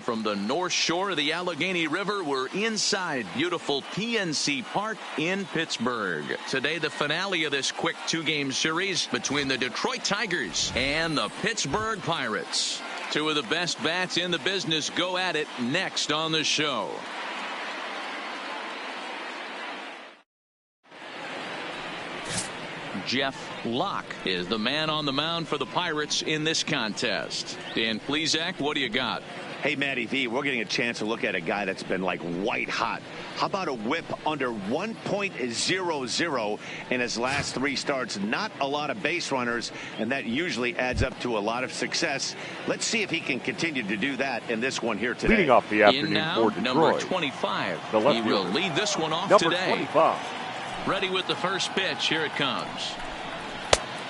From the North Shore of the Allegheny River, we're inside beautiful PNC Park in Pittsburgh. Today, the finale of this quick two-game series between the Detroit Tigers and the Pittsburgh Pirates. Two of the best bats in the business go at it next on the show. Jeff Locke is the man on the mound for the Pirates in this contest. Dan Plesac, what do you got? Hey, Matty V, we're getting a chance to look at a guy that's been like white hot. How about a whip under 1.00 in his last 3 starts? Not a lot of base runners, and that usually adds up to a lot of success. Let's see if he can continue to do that in this one here today. Leading off the afternoon in now, for Detroit, number 25. He will lead this one off number today. 25. Ready with the first pitch. Here it comes.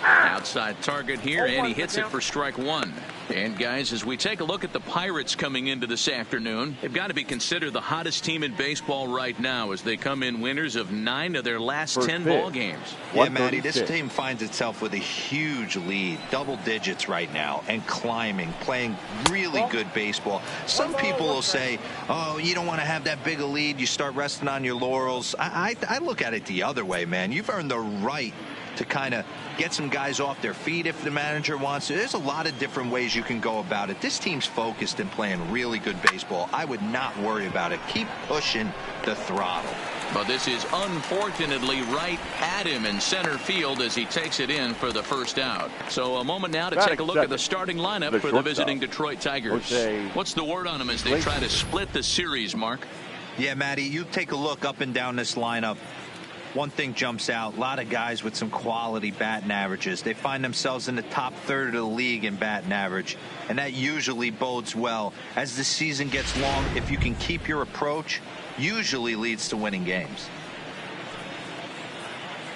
Outside target here, and he hits it for strike 1. And guys, as we take a look at the Pirates coming into this afternoon, they've got to be considered the hottest team in baseball right now as they come in winners of 9 of their last 10 ball games. Yeah, Matty, this team finds itself with a huge lead, double digits right now, and climbing, playing really good baseball. Some people will say, oh, you don't want to have that big a lead, you start resting on your laurels. I look at it the other way, man. You've earned the right to kind of get some guys off their feet if the manager wants to. There's a lot of different ways you can go about it. This team's focused and playing really good baseball. I would not worry about it. Keep pushing the throttle. But this is unfortunately right at him in center field as he takes it in for the first out. So a moment now to take a look at the starting lineup for the visiting Detroit Tigers. What's the word on them as they try to split the series, Mark? Yeah, Matty, you take a look up and down this lineup. One thing jumps out, a lot of guys with some quality batting averages. They find themselves in the top third of the league in batting average, and that usually bodes well. As the season gets long, if you can keep your approach, usually leads to winning games.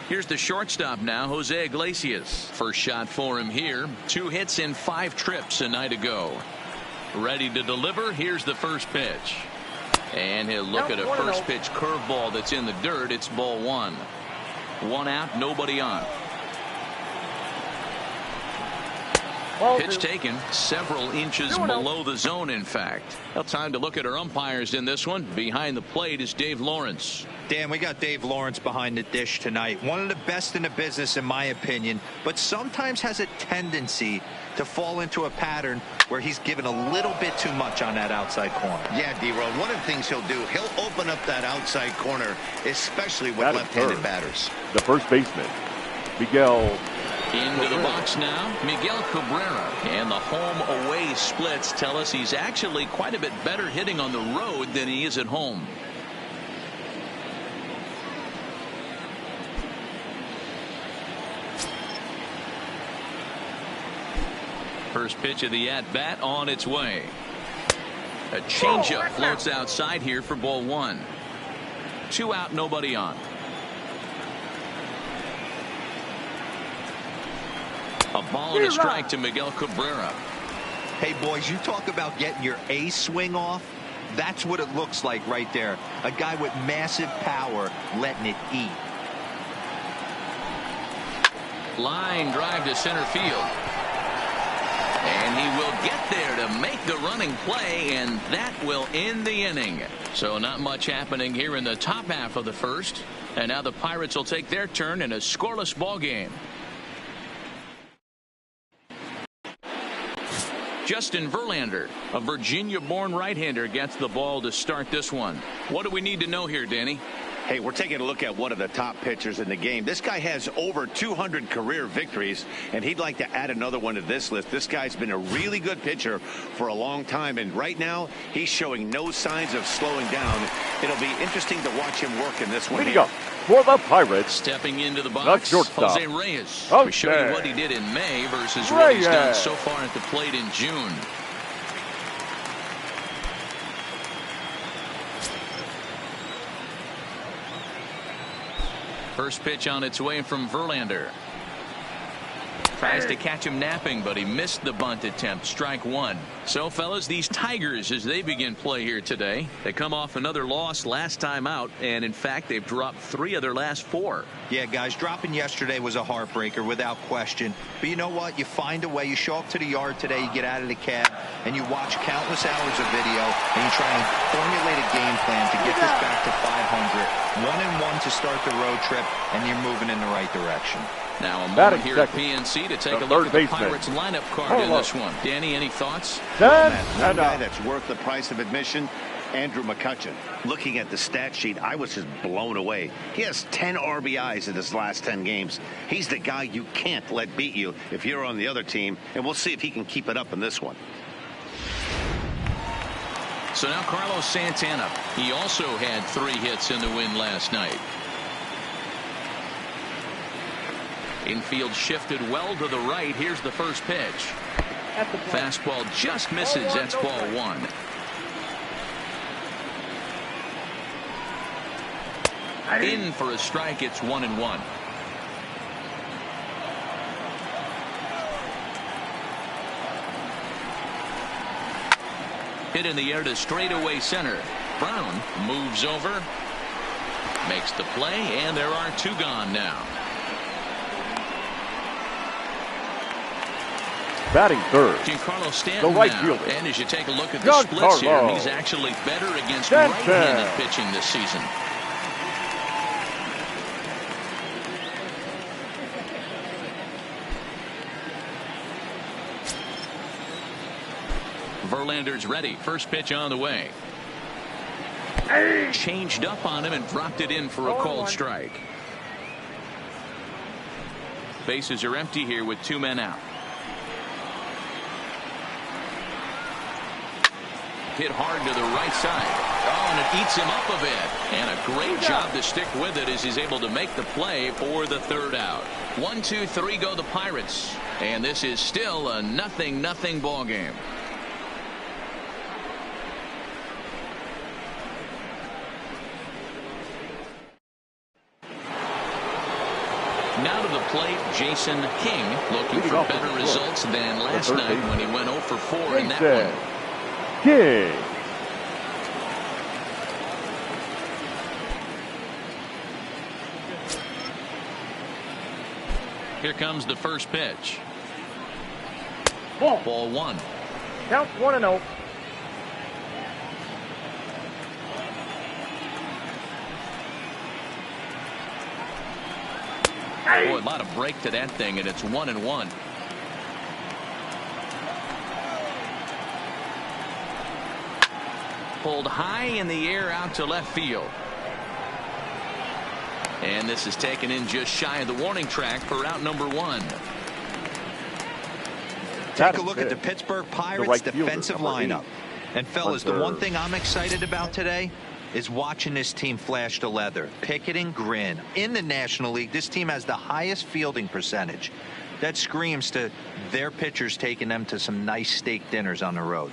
Here's the shortstop now, Jose Iglesias. First shot for him here. 2 hits in 5 trips a night ago. Ready to deliver. Here's the first pitch. And he'll look at a first pitch curveball that's in the dirt. It's ball 1. 1 out, nobody on. Pitch taken several inches below the zone, in fact. Well, time to look at our umpires in this one. Behind the plate is Dave Lawrence. Dan, we got Dave Lawrence behind the dish tonight. One of the best in the business, in my opinion, but sometimes has a tendency to fall into a pattern where he's given a little bit too much on that outside corner. Yeah, D-Roll, one of the things he'll do, he'll open up that outside corner, especially with left-handed batters. The first baseman, Miguel. Into the box now, Miguel Cabrera. And the home-away splits tell us he's actually quite a bit better hitting on the road than he is at home. First pitch of the at-bat on its way. A changeup floats outside here for ball 1. 2 out, nobody on. A ball and a strike to Miguel Cabrera. Hey, boys, you talk about getting your A swing off. That's what it looks like right there. A guy with massive power letting it eat. Line drive to center field. And he will get there to make the running play, and that will end the inning. So not much happening here in the top half of the first. And now the Pirates will take their turn in a scoreless ball game. Justin Verlander, a Virginia-born right-hander, gets the ball to start this one. What do we need to know here, Danny? Hey, we're taking a look at one of the top pitchers in the game. This guy has over 200 career victories, and he'd like to add another one to this list. This guy's been a really good pitcher for a long time, and right now he's showing no signs of slowing down. It'll be interesting to watch him work in this one. Way to go for the Pirates. Stepping into the box, Jose Reyes. We showed you what he did in May versus what he's done so far at the plate in June. First pitch on its way from Verlander. Tries to catch him napping, but he missed the bunt attempt. Strike one. So, fellas, these Tigers, as they begin play here today, they come off another loss last time out, and in fact, they've dropped 3 of their last 4. Yeah, guys, dropping yesterday was a heartbreaker without question. But you know what? You find a way. You show up to the yard today, you get out of the cab, and you watch countless hours of video, and you try and formulate a game plan to get this back to 500. 1-1 to start the road trip, and you're moving in the right direction. Now a moment here at PNC to take a look at the Pirates lineup card in this one. Danny, any thoughts? One guy that's worth the price of admission, Andrew McCutchen. Looking at the stat sheet, I was just blown away. He has 10 RBIs in his last 10 games. He's the guy you can't let beat you if you're on the other team, and we'll see if he can keep it up in this one. So now Carlos Santana. He also had 3 hits in the win last night. Infield shifted well to the right. Here's the first pitch. Fastball just misses. That's ball 1. In for a strike. It's 1-1. Hit in the air to straightaway center. Brown moves over, makes the play, and there are 2 gone now. Batting third, Giancarlo Stanton the right now. fielder. And as you take a look at the splits here, he's actually better against right-handed pitching this season. Verlander's ready. First pitch on the way. Changed up on him and dropped it in for a called strike. Bases are empty here with 2 men out. Hit hard to the right side. Oh, and it eats him up a bit. And a great job to stick with it as he's able to make the play for the 3rd out. 1, 2, 3 go the Pirates. And this is still a 0-0 ball game. Now to the plate, Jason King, looking for better results than last night when he went 0 for 4 in that one. King. Here comes the first pitch. Ball 1. Count 1-0. Boy, a lot of break to that thing, and it's 1-1. Pulled high in the air out to left field. And this is taken in just shy of the warning track for out number 1. Take a look at the Pittsburgh Pirates defensive lineup. And fellas, the one thing I'm excited about today is watching this team flash the leather. Pickett and Grin. In the National League, this team has the highest fielding percentage. That screams to their pitchers taking them to some nice steak dinners on the road.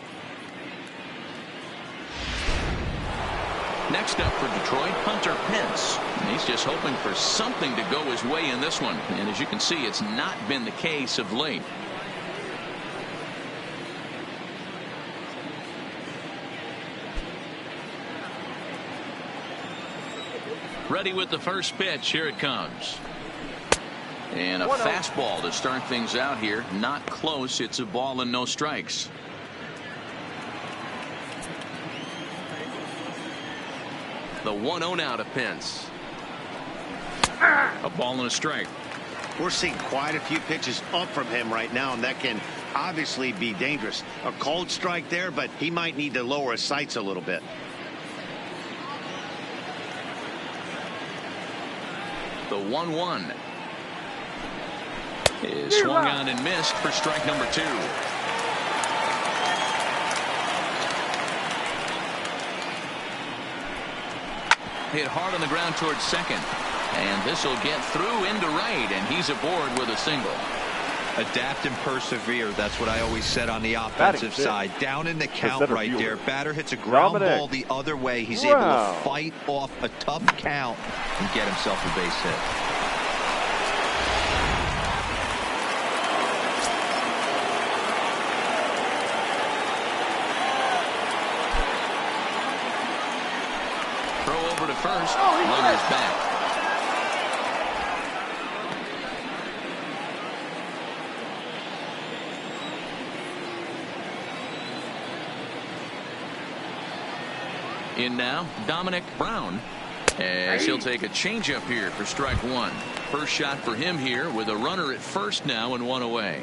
Next up for Detroit, Hunter Pence. He's just hoping for something to go his way in this one. And as you can see, it's not been the case of late. Ready with the first pitch. Here it comes. And a fastball to start things out here. Not close. It's a ball and no strikes. The 1-0 now to Pence. A ball and a strike. We're seeing quite a few pitches up from him right now, and that can obviously be dangerous. A cold strike there, but he might need to lower his sights a little bit. The 1-1 is swung on and missed for strike number 2. Hit hard on the ground towards second. And this will get through into right, and he's aboard with a single. Adapt and persevere. That's what I always said on the offensive side. Down in the count right there. Batter hits a ground ball the other way. He's able to fight off a tough count and get himself a base hit. first. Runners back. In now, Dominic Brown, as he'll take a changeup here for strike one. First shot for him here with a runner at first now and one away.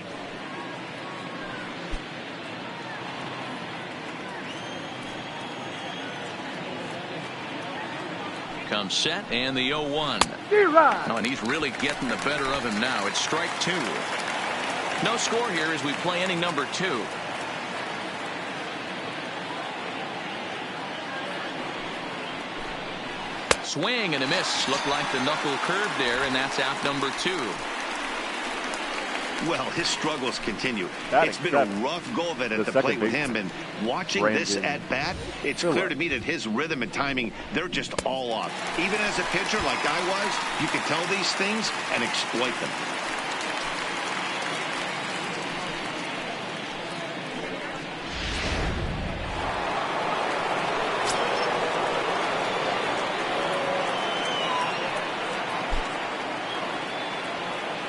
Comes set and the 0-1. Oh, and he's really getting the better of him now. It's strike two. No score here as we play inning number 2. Swing and a miss. Looked like the knuckle curve there, and that's out number 2. Well, his struggles continue. It's been a rough go of it at the plate with him, and watching this at bat, it's clear to me that his rhythm and timing, they're just all off. Even as a pitcher like I was, you can tell these things and exploit them.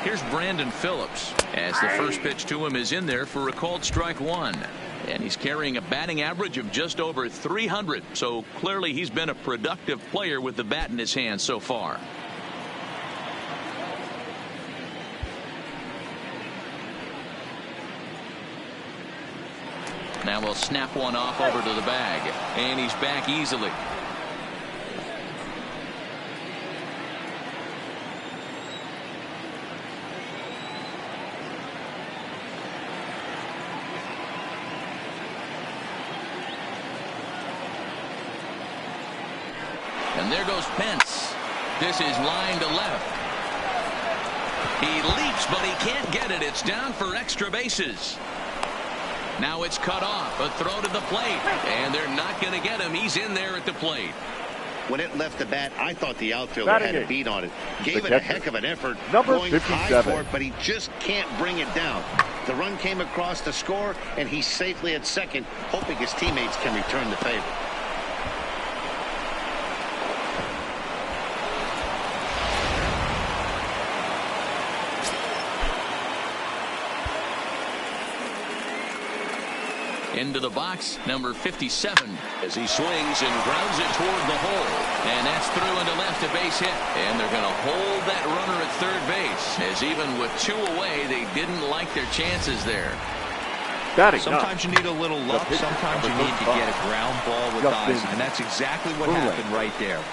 Here's Brandon Phillips as the first pitch to him is in there for a called strike one. And he's carrying a batting average of just over 300. So clearly he's been a productive player with the bat in his hand so far. Now we'll snap one off over to the bag. And he's back easily. And there goes Pence. This is line to left. He leaps, but he can't get it. It's down for extra bases. Now it's cut off. A throw to the plate. And they're not going to get him. He's in there at the plate. When it left the bat, I thought the outfielder had a beat on it. Gave it a heck of an effort. Going high for it, but he just can't bring it down. The run came across to score, and he's safely at second, hoping his teammates can return the favor. Into the box, number 57, as he swings and grounds it toward the hole. And that's through into left, a base hit. And they're going to hold that runner at third base, as even with 2 away, they didn't like their chances there. Sometimes you need a little luck. Sometimes you need to get a ground ball with eyes. And that's exactly what happened right there.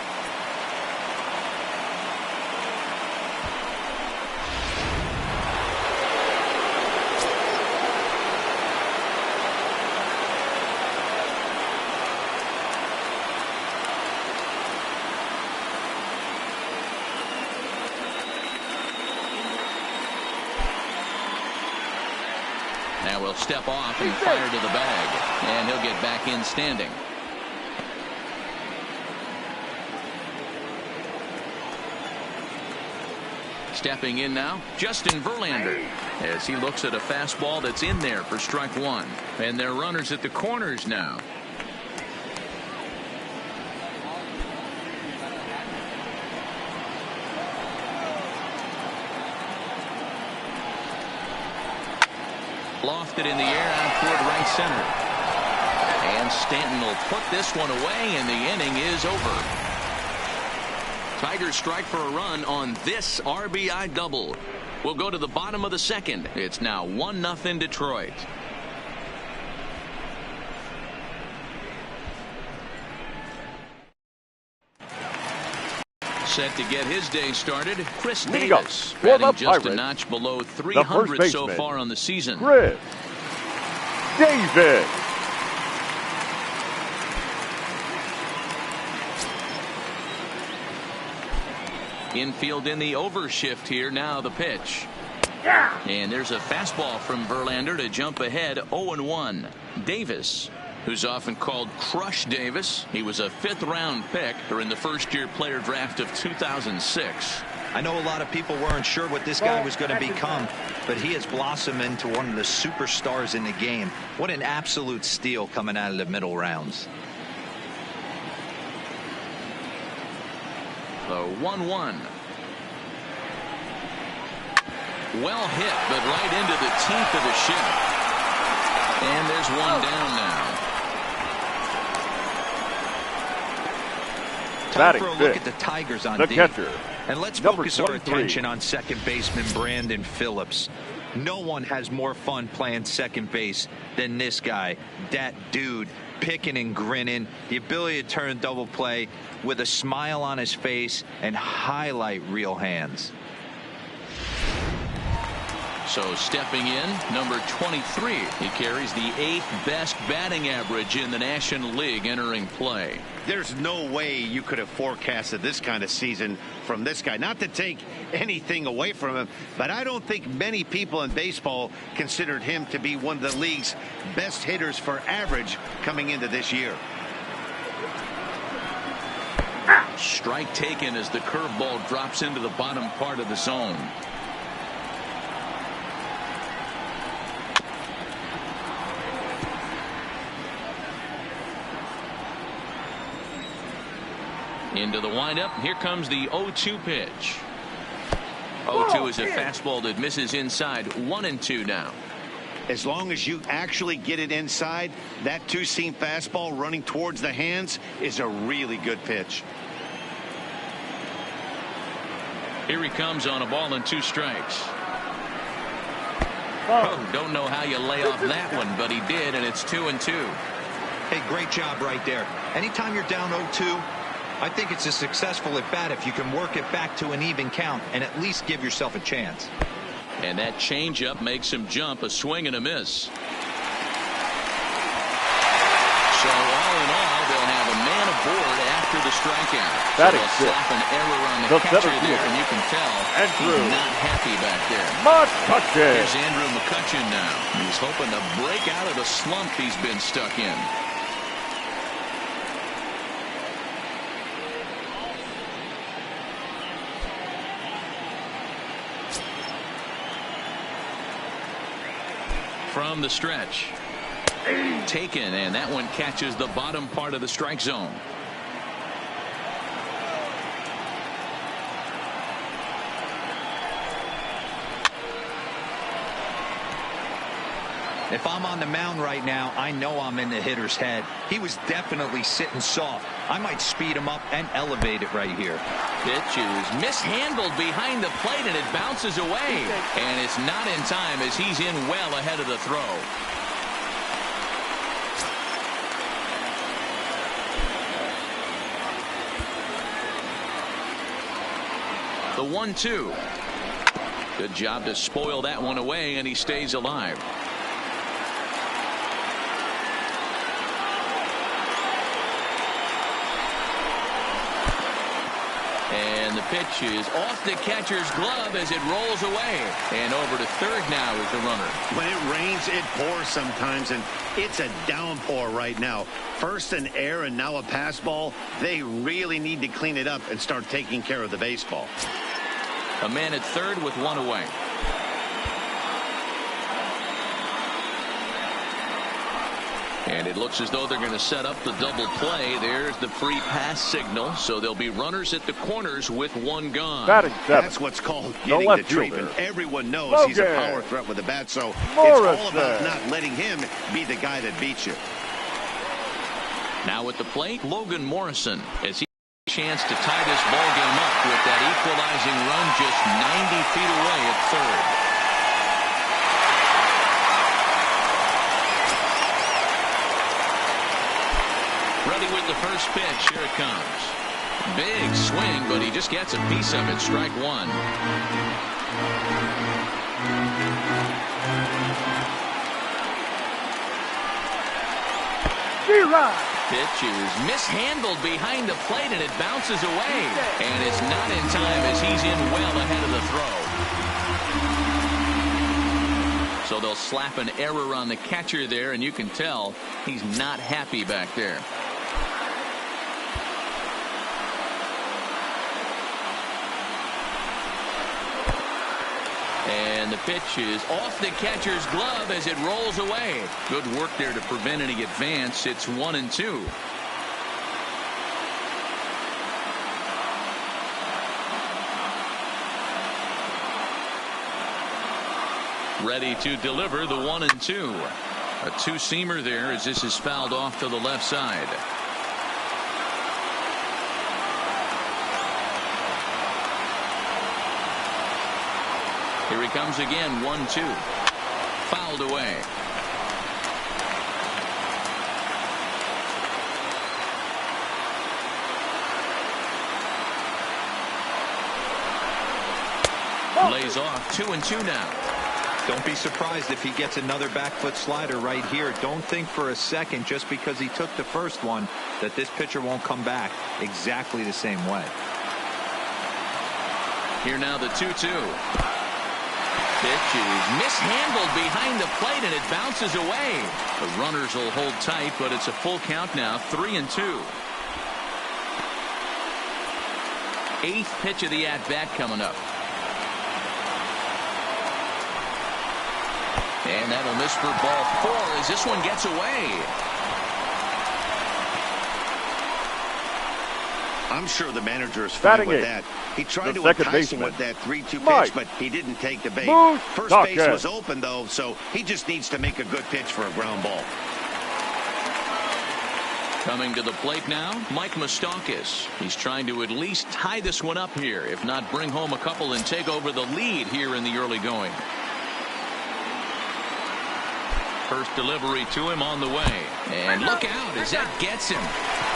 Now we'll step off and fire to the bag, and he'll get back in standing. Stepping in now, Justin Verlander, as he looks at a fastball that's in there for strike one. And their runners at the corners now. Lofted in the air out toward right center. And Stanton will put this one away, and the inning is over. Tigers strike for a run on this RBI double. We'll go to the bottom of the second. It's now 1-0 Detroit. Set to get his day started, Chris Davis, batting just a notch below 300 so far on the season. Chris Davis. Infield in the overshift here. Now the pitch. And there's a fastball from Verlander to jump ahead 0-1. Davis, who's often called Crush Davis. He was a 5th-round pick during the first-year player draft of 2006. I know a lot of people weren't sure what this guy was going to become, but he has blossomed into one of the superstars in the game. What an absolute steal coming out of the middle rounds. The 1-1. Well hit, but right into the teeth of the ship. And there's one down now. Time for a look at the Tigers on the D. catcher, And let's number focus our 23. attention on second baseman Brandon Phillips. No one has more fun playing second base than this guy. That dude, picking and grinning, the ability to turn double play with a smile on his face and highlight real hands. So stepping in, number 23. He carries the 8th best batting average in the National League entering play. There's no way you could have forecasted this kind of season from this guy. Not to take anything away from him, but I don't think many people in baseball considered him to be one of the league's best hitters for average coming into this year. Strike taken as the curveball drops into the bottom part of the zone. Into the windup. Here comes the 0-2 pitch. 0-2 is a fastball that misses inside. 1-2 now. As long as you actually get it inside, that two-seam fastball running towards the hands is a really good pitch. Here he comes on a ball and 2 strikes. Oh, don't know how you lay off that one, but he did, and it's 2-2. Hey, great job right there. Anytime you're down 0-2, I think it's a successful at bat if you can work it back to an even count and at least give yourself a chance. And that changeup makes him jump, a swing and a miss. So all in all, they'll have a man aboard after the strikeout. So they'll slap an error on the catcher there, and you can tell he's not happy back there. Here's Andrew McCutchen now. He's hoping to break out of the slump he's been stuck in. From the stretch. Taken, and that one catches the bottom part of the strike zone. If I'm on the mound right now, I know I'm in the hitter's head. He was definitely sitting soft. I might speed him up and elevate it right here. Pitch is mishandled behind the plate, and it bounces away. And it's not in time as he's in well ahead of the throw. The 1-2. Good job to spoil that one away, and he stays alive. And the pitch is off the catcher's glove as it rolls away. And over to third now is the runner. When it rains, it pours sometimes, and it's a downpour right now. First an error and now a pass ball. They really need to clean it up and start taking care of the baseball. A man at third with one away. And it looks as though they're going to set up the double play. There's the free pass signal. So there'll be runners at the corners with one gone. That's what's called getting the treatment. Everyone knows he's a power threat with the bat, so it's all about not letting him be the guy that beats you. Now at the plate, Logan Morrison, as he has a chance to tie this ball game up with that equalizing run just 90 feet away at third. Ready with the first pitch. Here it comes. Big swing, but he just gets a piece of it. Strike one. Pitch is mishandled behind the plate, and it bounces away. And it's not in time as he's in well ahead of the throw. So they'll slap an error on the catcher there, and you can tell he's not happy back there. And the pitch is off the catcher's glove as it rolls away. Good work there to prevent any advance. It's 1-2. Ready to deliver the 1-2. A two-seamer there as this is fouled off to the left side. Here he comes again, 1-2. Fouled away. Lays off 2-2 now. Don't be surprised if he gets another back foot slider right here. Don't think for a second just because he took the first one that this pitcher won't come back exactly the same way. Here now the 2-2. Pitch is mishandled behind the plate and it bounces away. The runners will hold tight, but it's a full count now, 3-2. Eighth pitch of the at-bat coming up. And that'll miss for ball 4 as this one gets away. I'm sure the manager is fine with that. He tried to entice him with that 3-2 pitch, but he didn't take the bait. First base was open, though, so he just needs to make a good pitch for a ground ball. Coming to the plate now, Mike Moustakas. He's trying to at least tie this one up here, if not bring home a couple and take over the lead here in the early going. First delivery to him on the way. And look out as that gets him.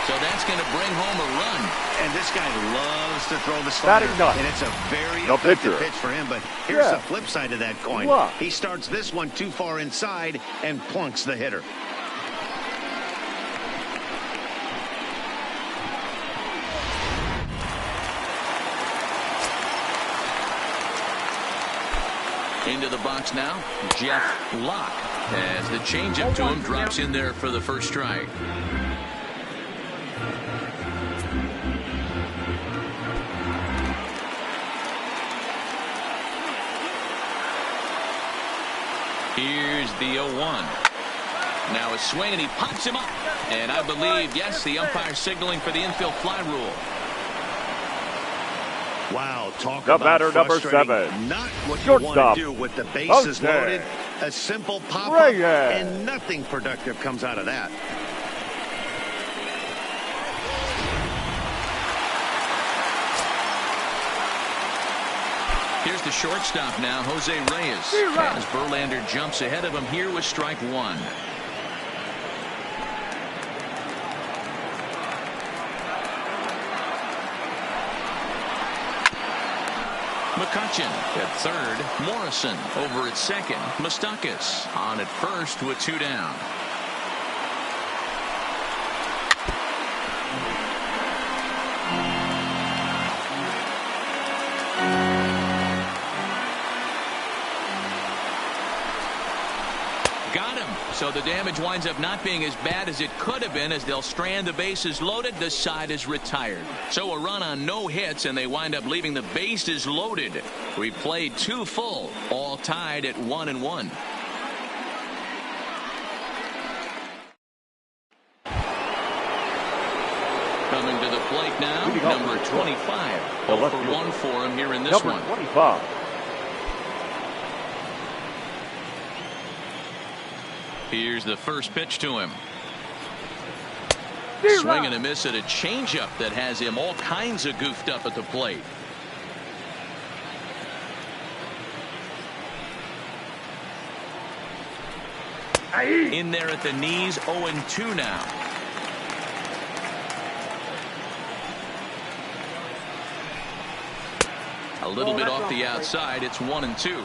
So that's going to bring home a run. And this guy loves to throw the slider. And it's a very effective pitch for him. But here's the flip side of that coin. He starts this one too far inside and plunks the hitter. Into the box now, Jeff Locke, as the changeup to him drops in there for the first strike. Here's the 0-1. Now a swing and he pops him up. And I believe, yes, the umpire signaling for the infield fly rule. Wow, talk the about batter, number 7. Not what Shortstop. you want to do with the bases loaded. A simple pop-up, and nothing productive comes out of that. Here's the shortstop now, Jose Reyes. As Verlander jumps ahead of him here with strike 1. McCutchen at third. Morrison over at second. Moustakas on at first with 2 down. Got him. So the damage winds up not being as bad as it could have been as they'll strand the bases loaded. The side is retired. So a run on no hits and they wind up leaving the bases loaded. We played 2 full, all tied at 1-1. Coming to the plate now, number 25. 0-for-1 for him here in this one. 25. Here's the first pitch to him. Swing and a miss at a changeup that has him all kinds of goofed up at the plate. In there at the knees, 0-2 now. A little bit off the outside. It's 1-2.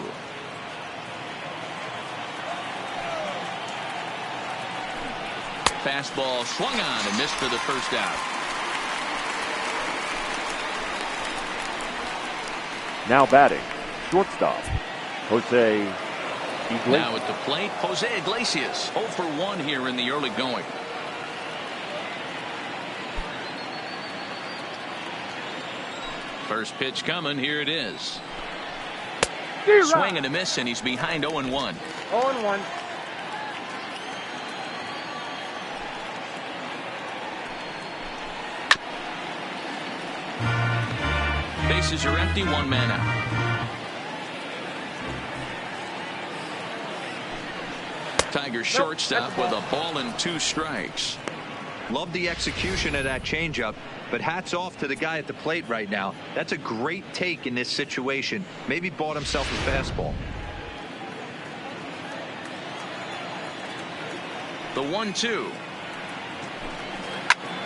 Fastball swung on and missed for the first out. Now batting, shortstop, Jose Iglesias. Now at the plate, Jose Iglesias, 0-for-1 here in the early going. First pitch coming, here it is. Swing and a miss, and he's behind 0-1. 0-1. Bases are empty, 1 man out. Tiger shortstop with a ball and 2 strikes. Love the execution of that changeup, but hats off to the guy at the plate right now. That's a great take in this situation. Maybe bought himself a fastball. The 1-2.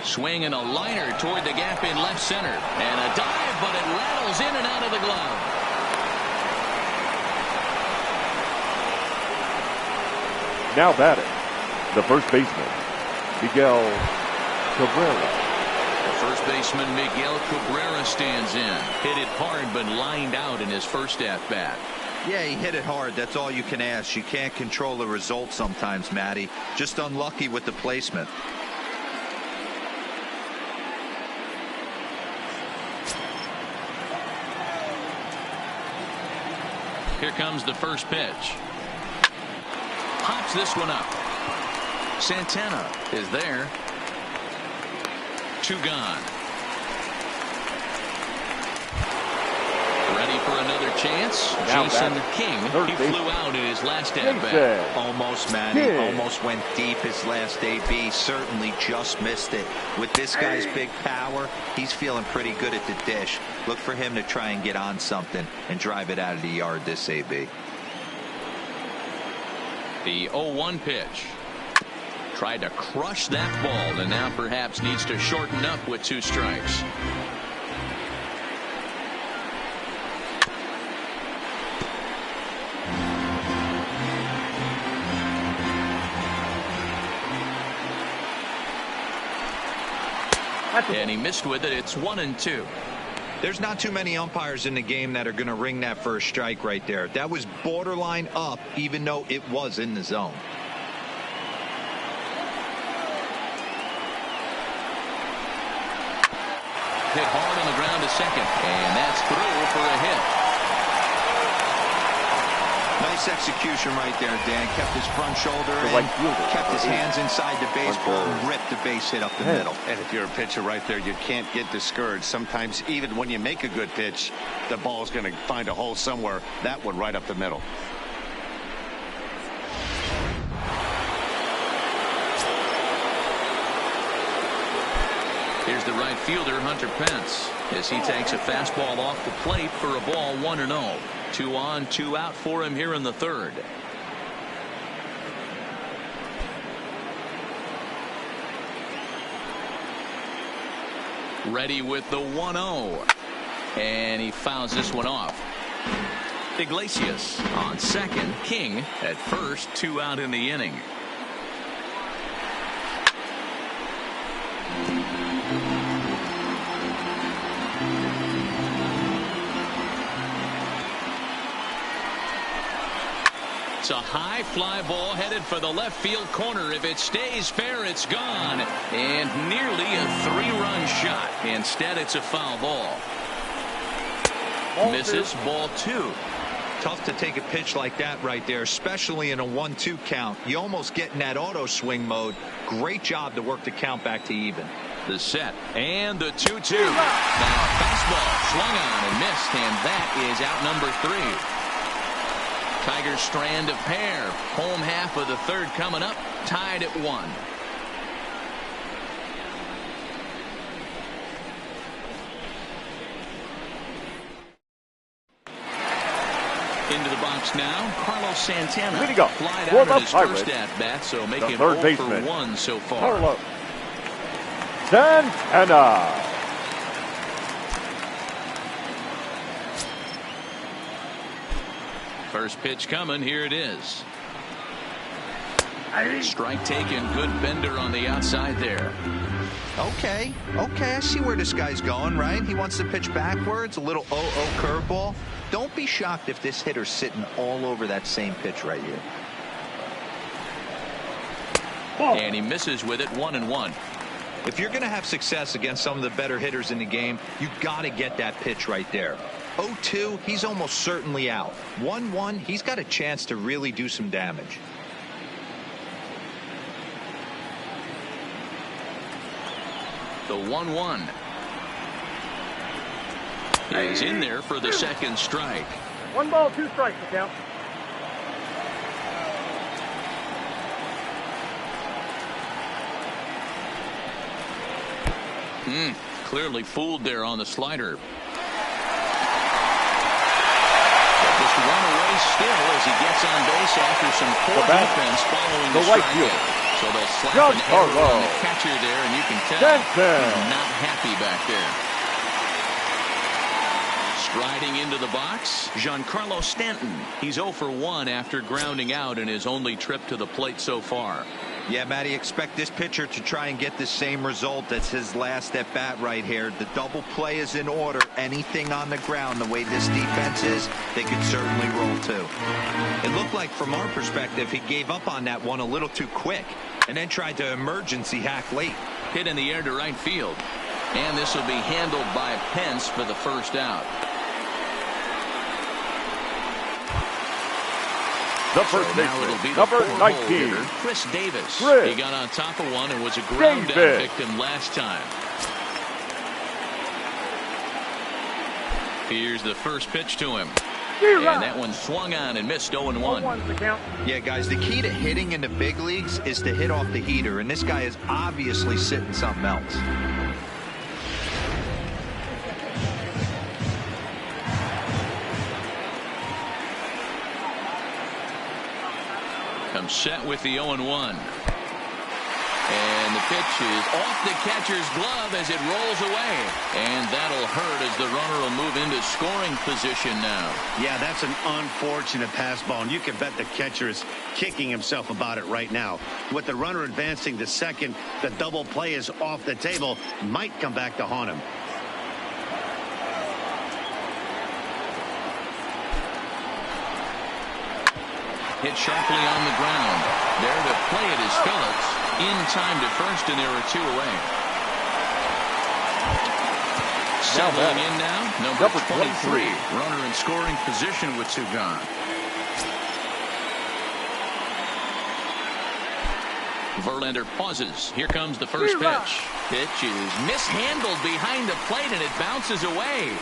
Swing and a liner toward the gap in left center. And a dive, but it rattles in and out of the glove. Now batting, the first baseman, Miguel Cabrera. The first baseman, Miguel Cabrera, stands in. Hit it hard, but lined out in his first at-bat. Yeah, he hit it hard. That's all you can ask. You can't control the result sometimes, Matty. Just unlucky with the placement. Here comes the first pitch. Pops this one up. Santana is there. 2 gone. Ready for another chance. Now Jason back. King. Third He base. flew out in his last at-bat. Almost, Matty. King. Almost went deep his last AB. Certainly just missed it. With this guy's big power, he's feeling pretty good at the dish. Look for him to try and get on something and drive it out of the yard this AB. The 0-1 pitch. Tried to crush that ball and now perhaps needs to shorten up with 2 strikes. And he missed with it. It's 1-2. There's not too many umpires in the game that are going to ring that first strike right there. That was borderline up, even though it was in the zone. Hit hard on the ground to second, and that's through for a hit. Nice execution right there, Dan. Kept his front shoulder in, right fielder. kept his hands inside the baseball, and ripped the base hit up the middle. And if you're a pitcher right there, you can't get discouraged. Sometimes even when you make a good pitch, the ball's going to find a hole somewhere. That one right up the middle. Here's the right fielder, Hunter Pence, as he takes a fastball off the plate for a ball 1-0. 2 on, 2 out for him here in the third. Ready with the 1-0. And he fouls this one off. Iglesias on second. King at first. 2 out in the inning. It's a high fly ball headed for the left field corner. If it stays fair, it's gone. And nearly a 3-run shot. Instead, it's a foul ball. Misses, ball 2. Tough to take a pitch like that right there, especially in a 1-2 count. You almost get in that auto swing mode. Great job to work the count back to even. The set and the 2-2. Now a fastball swung on and missed, and that is out number 3. Tigers strand a pair. Home half of the third coming up. Tied at 1. Into the box now, Carlos Santana. Way to go. Flied For out the at his Pirates, first at-bat, so make the him third 0 for baseman, 1 so far. Carlos Santana. First pitch coming. Here it is. Strike taken. Good bender on the outside there. Okay, I see where this guy's going, right? He wants to pitch backwards, a little 0-0 curveball. Don't be shocked if this hitter's sitting all over that same pitch right here. And he misses with it. 1-1. If you're going to have success against some of the better hitters in the game, you got to get that pitch right there. 0-2, he's almost certainly out. 1-1, he's got a chance to really do some damage. The 1-1 is in there for the second strike. 1 ball, 2 strikes, count. Clearly fooled there on the slider. Just one away still as he gets on base after some poor defense following the strikeout. So they'll slap an error on the catcher there, and you can tell he's not happy back there. Striding into the box, Giancarlo Stanton. He's 0 for 1 after grounding out in his only trip to the plate so far. Yeah, Matty, expect this pitcher to try and get the same result as his last at bat right here. The double play is in order. Anything on the ground, the way this defense is, they could certainly roll too. It looked like from our perspective, he gave up on that one a little too quick and then tried to emergency hack late. Hit in the air to right field. And this will be handled by Pence for the first out. The first baseman, number 19, Chris Davis. He got on top of one and was a ground out victim last time. Here's the first pitch to him. And that one swung on and missed 0-1. Yeah, guys, the key to hitting in the big leagues is to hit off the heater, and this guy is obviously sitting something else. Comes set with the 0-1. And the pitch is off the catcher's glove as it rolls away. And that'll hurt as the runner will move into scoring position now. Yeah, that's an unfortunate pass ball, and you can bet the catcher is kicking himself about it right now. With the runner advancing to second, the double play is off the table. Might come back to haunt him. Hit sharply on the ground. There to play it is Phillips. In time to first, and there are 2 away. Settling in now, number 23. Runner in scoring position with 2 gone. Verlander pauses. Here comes the first pitch. Pitch is mishandled behind the plate, and it bounces away.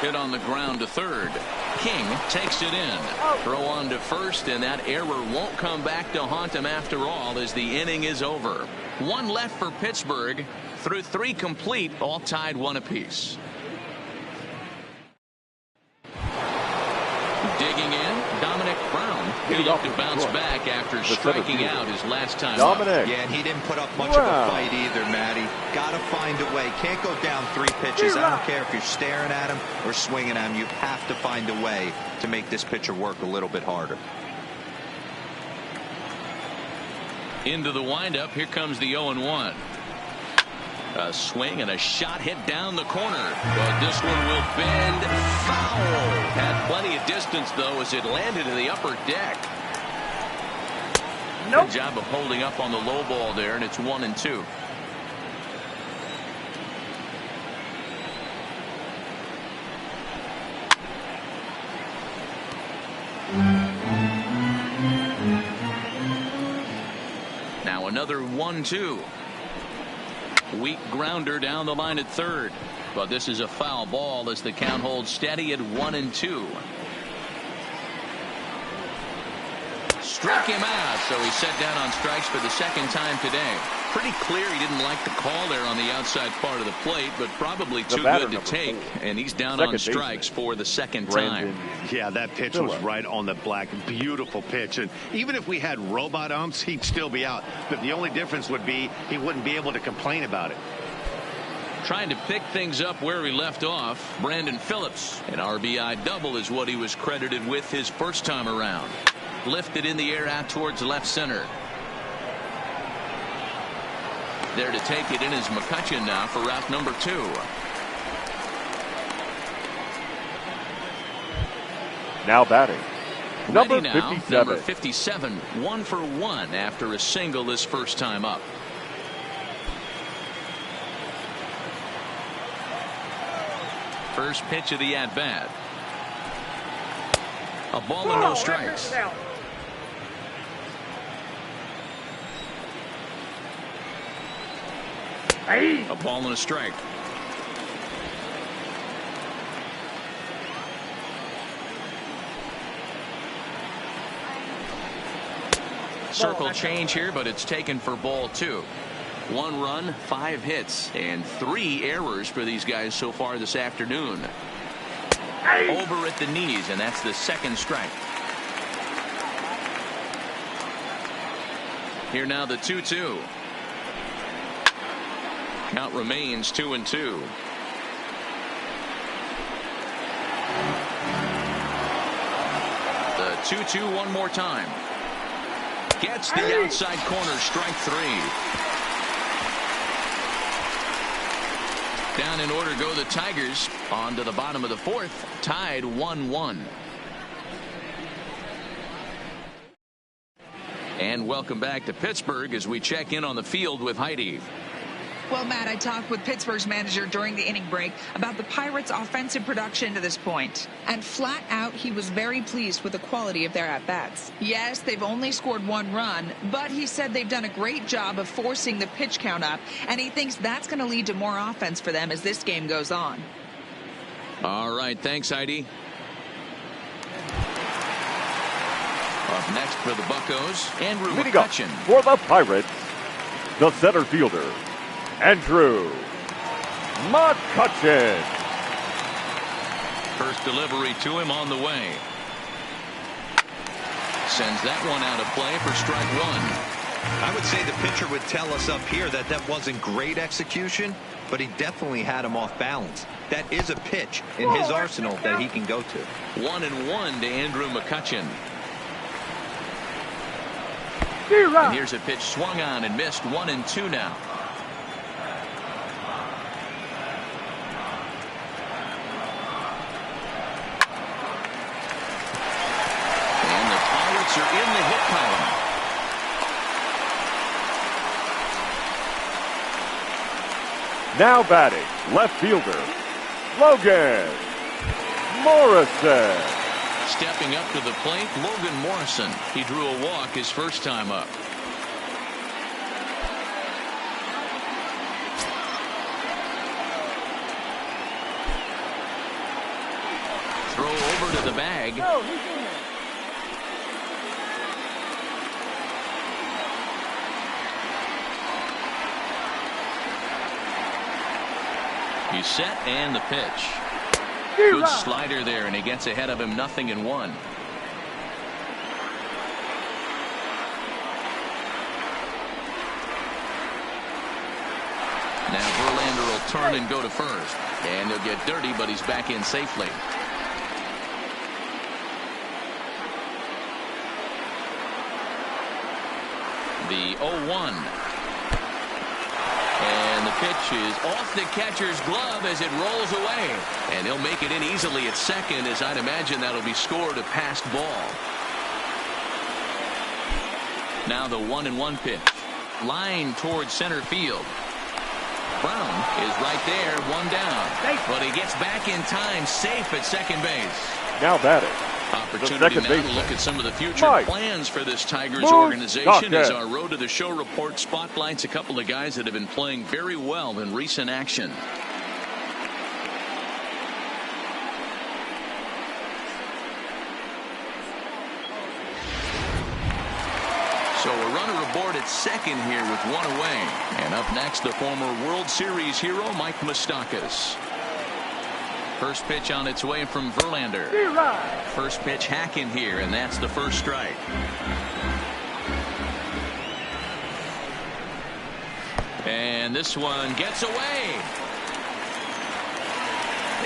Hit on the ground to third. King takes it in. Throw on to first, and that error won't come back to haunt him after all as the inning is over. 1 left for Pittsburgh. Through 3 complete, all tied 1 apiece. Digging in, Dominic Brown. He looked to bounce back after striking out his last time up. Yeah, and he didn't put up much of a fight either, Matty. Got to find a way. Can't go down 3 pitches. I don't care if you're staring at him or swinging at him. You have to find a way to make this pitcher work a little bit harder. Into the windup. Here comes the 0-1. A swing and a shot hit down the corner. But this one will bend foul. Had plenty of distance, though, as it landed in the upper deck. Good job of holding up on the low ball there, and it's 1-2. Now another 1-2. Weak grounder down the line at third. But this is a foul ball as the count holds steady at 1-2. Struck him out, so he's set down on strikes for the 2nd time today. Pretty clear he didn't like the call there on the outside part of the plate, but probably too good to take. And he's down on strikes for the 2nd time. Yeah, that pitch was right on the black. Beautiful pitch. And even if we had robot umps, he'd still be out. But the only difference would be he wouldn't be able to complain about it. Trying to pick things up where he left off, Brandon Phillips. An RBI double is what he was credited with his first time around. Lifted in the air out towards left center. There to take it in is McCutchen now for route number 2. Now batting, number 57. Number 57, 1 for 1 after a single his first time up. First pitch of the at-bat. A ball and no strikes. A ball and a strike. Circle change here, but it's taken for ball 2. 1 run, 5 hits, and 3 errors for these guys so far this afternoon. Over at the knees, and that's the second strike. Here now the 2-2. Count remains 2-2. The 2-2 one more time. Gets the outside corner, strike 3. Down in order go the Tigers. On to the bottom of the 4th, tied 1-1. And welcome back to Pittsburgh as we check in on the field with Heidi. Well, Matt, I talked with Pittsburgh's manager during the inning break about the Pirates' offensive production to this point. And flat out, he was very pleased with the quality of their at-bats. Yes, they've only scored 1 run, but he said they've done a great job of forcing the pitch count up, and he thinks that's going to lead to more offense for them as this game goes on. All right, thanks, Heidi. Up next for the Buccos, Andrew McCutchen. For the Pirates, the center fielder, Andrew McCutchen. First delivery to him on the way. Sends that one out of play for strike 1. I would say the pitcher would tell us up here that that wasn't great execution, but he definitely had him off balance. That is a pitch in his arsenal that he can go to. 1-1 to Andrew McCutchen. And here's a pitch swung on and missed. 1-2 now. And the Pirates are in the hit column. Now batting, left fielder, Logan Morrison. Stepping up to the plate, Logan Morrison. He drew a walk his first time up. Throw over to the bag. He's set and the pitch. Good slider there, and he gets ahead of him, 0-1. Now Verlander will turn and go to first, and he'll get dirty, but he's back in safely. The 0-1. And the pitch is off the catcher's glove as it rolls away. And he'll make it in easily at second, as I'd imagine that'll be scored a passed ball. Now the 1-1 pitch. Line towards center field. Brown is right there, 1 down. But he gets back in time, safe at second base. Now batting, Opportunity now to look at some of the future plans for this Tigers organization as our Road to the Show report spotlights a couple of guys that have been playing very well in recent action. So a runner aboard at second here with 1 away. And up next, the former World Series hero, Mike Moustakas. First pitch on its way from Verlander. First pitch hack in here, and that's the first strike. And this one gets away.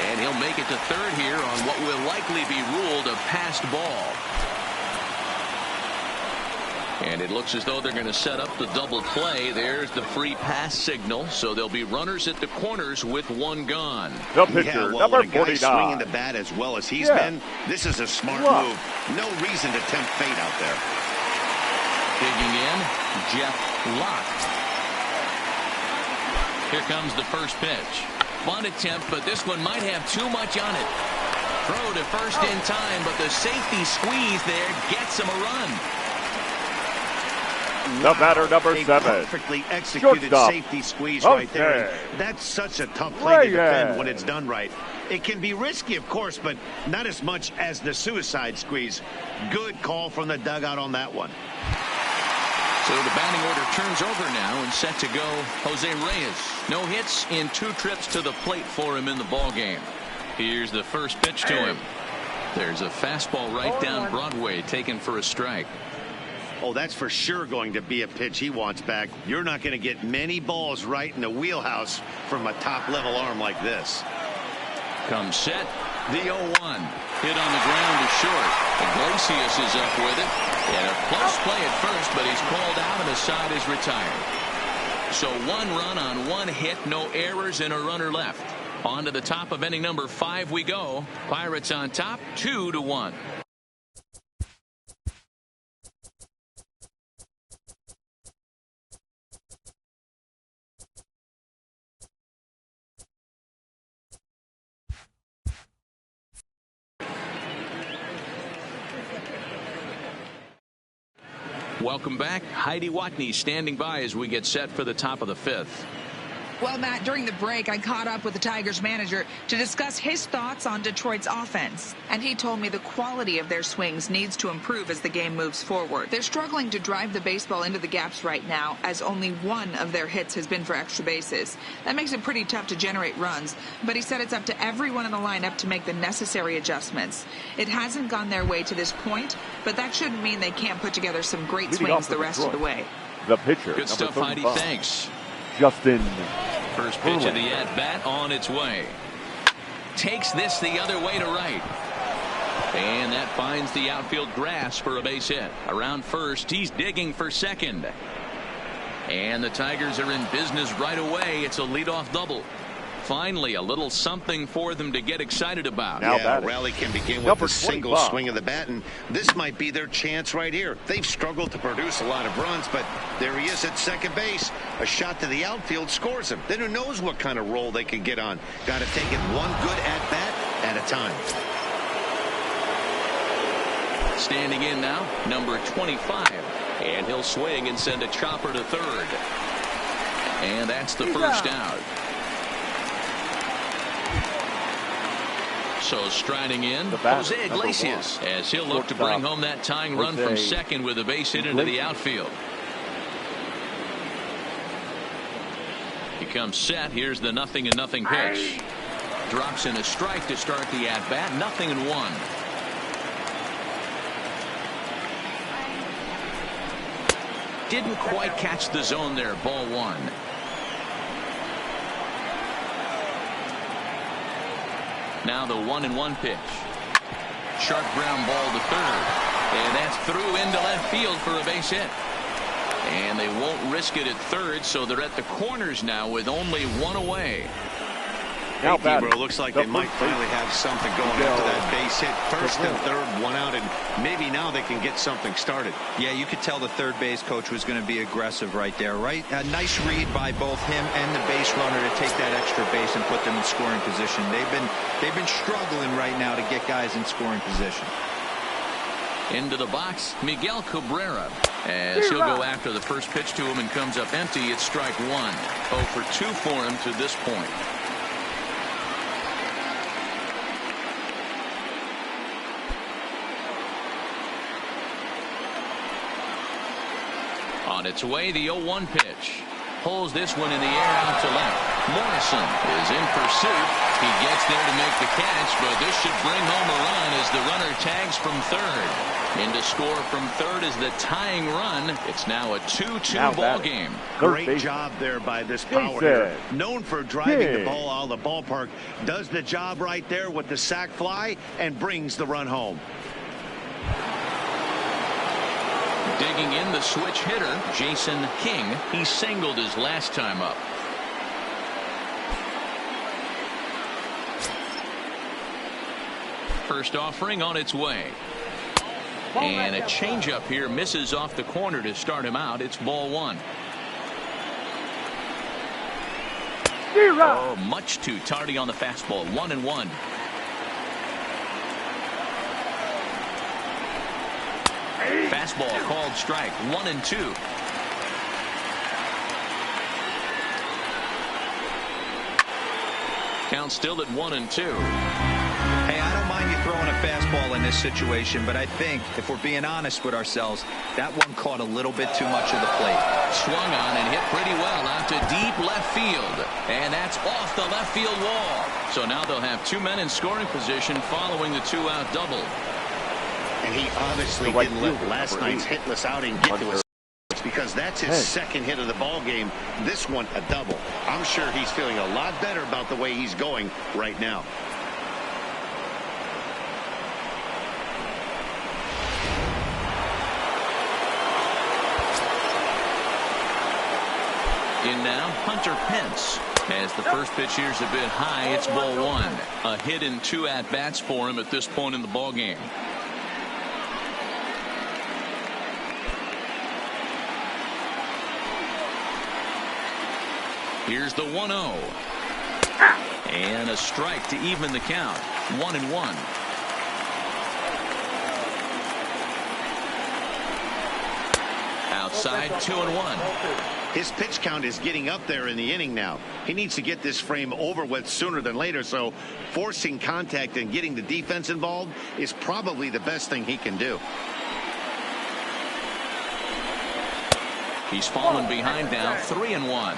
And he'll make it to third here on what will likely be ruled a passed ball. And it looks as though they're going to set up the double play. There's the free pass signal. So there'll be runners at the corners with 1 gone. The pitcher, number 49. Swinging the bat as well as he's been. This is a smart move. No reason to tempt fate out there. Digging in, Jeff Locke. Here comes the first pitch. bunt attempt, but this one might have too much on it. Throw to first in time, but the safety squeeze there gets him a run. The batter, number 7. Perfectly executed safety squeeze right there. That's such a tough play to defend when it's done right. It can be risky, of course, but not as much as the suicide squeeze. Good call from the dugout on that one. So the batting order turns over now and set to go Jose Reyes. No hits in 2 trips to the plate for him in the ballgame. Here's the first pitch to him. There's a fastball right down Broadway taken for a strike. Oh, that's for sure going to be a pitch he wants back. You're not going to get many balls right in the wheelhouse from a top-level arm like this. Comes set. The 0-1. Hit on the ground to short. Iglesias is up with it. And a close play at first, but he's called out and the side is retired. So 1 run on 1 hit, no errors, and a runner left. On to the top of inning number 5 we go. Pirates on top, 2-1. Welcome back. Heidi Watney standing by as we get set for the top of the 5th. Well, Matt, during the break, I caught up with the Tigers manager to discuss his thoughts on Detroit's offense. And he told me the quality of their swings needs to improve as the game moves forward. They're struggling to drive the baseball into the gaps right now, as only 1 of their hits has been for extra bases. That makes it pretty tough to generate runs. But he said it's up to everyone in the lineup to make the necessary adjustments. It hasn't gone their way to this point, but that shouldn't mean they can't put together some great swings the rest of the way. The pitcher. Good stuff, Heidi. Thanks. Justin. First pitch of the at-bat on its way. Takes this the other way to right. And that finds the outfield grass for a base hit. Around first, he's digging for second. And the Tigers are in business right away. It's a leadoff double. Finally, a little something for them to get excited about. Yeah, rally can begin with a single swing of the bat, and this might be their chance right here. They've struggled to produce a lot of runs, but there he is at second base. A shot to the outfield scores him. Then who knows what kind of role they can get on. Got to take it one good at-bat at a time. Standing in now, number 25. And he'll swing and send a chopper to third. And that's the first out. So striding in, Jose Iglesias, as he'll look to bring home that tying run from second with a base hit into the outfield. He comes set. Here's the 0-0 pitch. Drops in a strike to start the at-bat. 0-1. Didn't quite catch the zone there. Ball 1. Now the 1-1 pitch. Sharp ground ball to third. And that's through into left field for a base hit. And they won't risk it at third, so they're at the corners now with only 1 away. Hey, Gabriel, it looks like they might finally have something going after that base hit. First and third, 1 out, and maybe now they can get something started. Yeah, you could tell the third base coach was going to be aggressive right there, right? A nice read by both him and the base runner to take that extra base and put them in scoring position. They've been struggling right now to get guys in scoring position. Into the box, Miguel Cabrera, as he'll go after the first pitch to him and comes up empty. It's strike 1. 0 for 2 for him to this point. On its way, the 0-1 pitch. Pulls this one in the air out to left. Morrison is in pursuit. He gets there to make the catch, but this should bring home a run as the runner tags from third. In to score from third is the tying run. It's now a 2-2 ball game. Great job there by this power hitter. Known for driving the ball out of the ballpark. Does the job right there with the sac fly and brings the run home. Digging in the switch hitter, Jason King. He singled his last time up. First offering on its way. And a changeup here misses off the corner to start him out. It's ball 1. Oh, much too tardy on the fastball. 1-1. Fastball called strike. 1-2. Count still at 1-2. Hey, I don't mind you throwing a fastball in this situation, but I think if we're being honest with ourselves, that one caught a little bit too much of the plate. Swung on and hit pretty well out to deep left field. And that's off the left field wall. So now they'll have 2 men in scoring position following the 2-out double. And he obviously didn't let last night's hitless outing get to us, because that's his second hit of the ball game. This one a double. I'm sure he's feeling a lot better about the way he's going right now. In now, Hunter Pence. As the first pitch here's a bit high, it's ball 1. A hit in 2 at-bats for him at this point in the ball game. Here's the 1-0. And a strike to even the count. 1-1. Outside, 2-1. His pitch count is getting up there in the inning now. He needs to get this frame over with sooner than later, so forcing contact and getting the defense involved is probably the best thing he can do. He's fallen behind now, 3-1.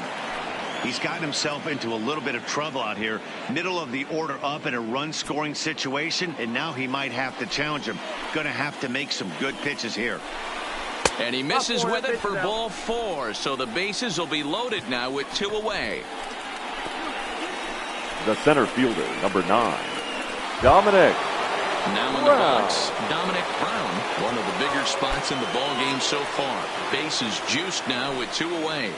He's gotten himself into a little bit of trouble out here. Middle of the order up in a run-scoring situation, and now he might have to challenge him. Going to have to make some good pitches here. And he misses with it for ball 4, so the bases will be loaded now with 2 away. The center fielder, number 9, Dominic. Now in the box, Dominic Brown, one of the bigger spots in the ball game so far. Bases juiced now with 2 away.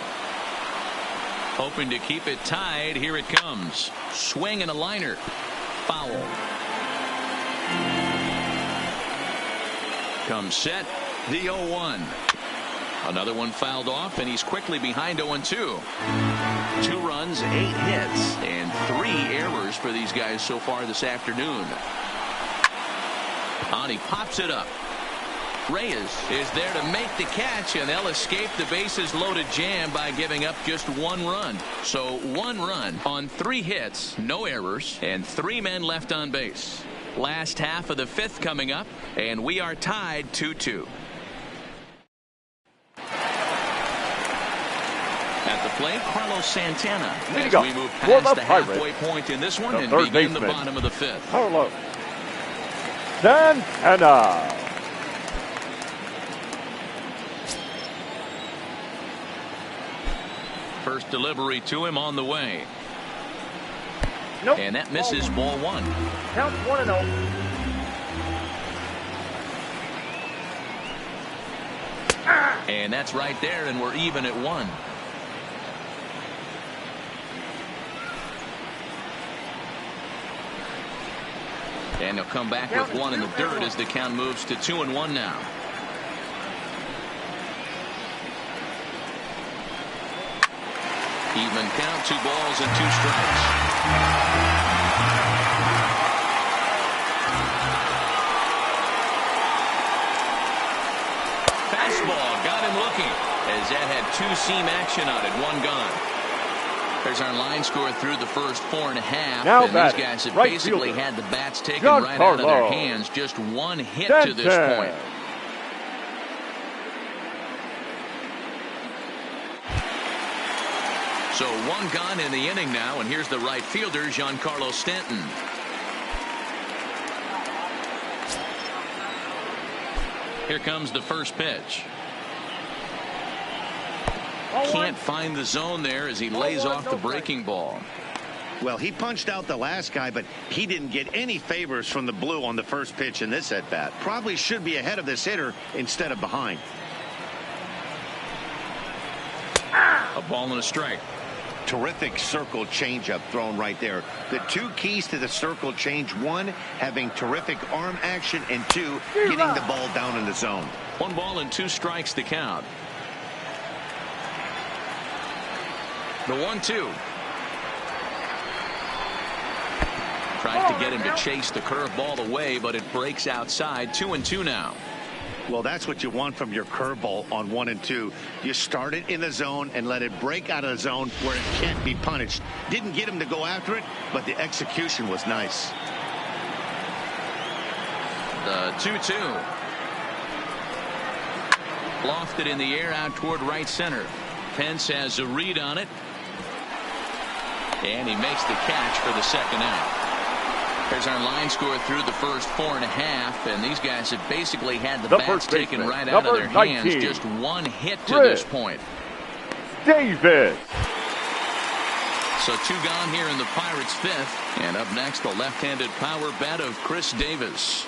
Hoping to keep it tied. Here it comes. Swing and a liner. Foul. Comes set. The 0-1. Another one fouled off, and he's quickly behind 0-2. 2 runs, 8 hits, and 3 errors for these guys so far this afternoon. On he pops it up. Reyes is there to make the catch, and they'll escape the bases loaded jam by giving up just 1 run. So 1 run on 3 hits, no errors, and 3 men left on base. Last half of the 5th coming up, and we are tied 2-2. At the plate, Carlos Santana. As we move past the halfway point in this one and begin the bottom of the 5th. Carlos Santana. First delivery to him on the way. Nope. And that misses ball 1. Count 1-0. And that's right there, and we're even at 1. And he'll come back with 1 in the dirt as the count moves to 2-1 now. Even count, 2 balls and 2 strikes. Fastball got him looking as that had 2-seam action on it. 1 gone. There's our line score through the first 4.5. Now and these guys have basically had the bats taken right out of their hands. Just 1 hit to this point. So 1 gone in the inning now, and here's the right fielder, Giancarlo Stanton. Here comes the first pitch. Can't find the zone there as he lays off the breaking ball. Well, he punched out the last guy, but he didn't get any favors from the blue on the first pitch in this at-bat. Probably should be ahead of this hitter instead of behind. A ball and a strike. Terrific circle changeup thrown right there. The 2 keys to the circle change: 1, having terrific arm action, and 2, getting the ball down in the zone. 1 ball and 2 strikes to count. The 1-2. Tried to get him to chase the curveball away, but it breaks outside. 2-2 now. Well, that's what you want from your curveball on 1 and 2. You start it in the zone and let it break out of the zone where it can't be punished. Didn't get him to go after it, but the execution was nice. The 2-2. Lofted in the air out toward right center. Pence has a read on it. And he makes the catch for the second out. There's our line score through the first 4.5, and these guys have basically had the bats taken right out of their hands. Just one hit to this point. Davis. So 2 gone here in the Pirates' 5th. And up next, the left-handed power bat of Chris Davis.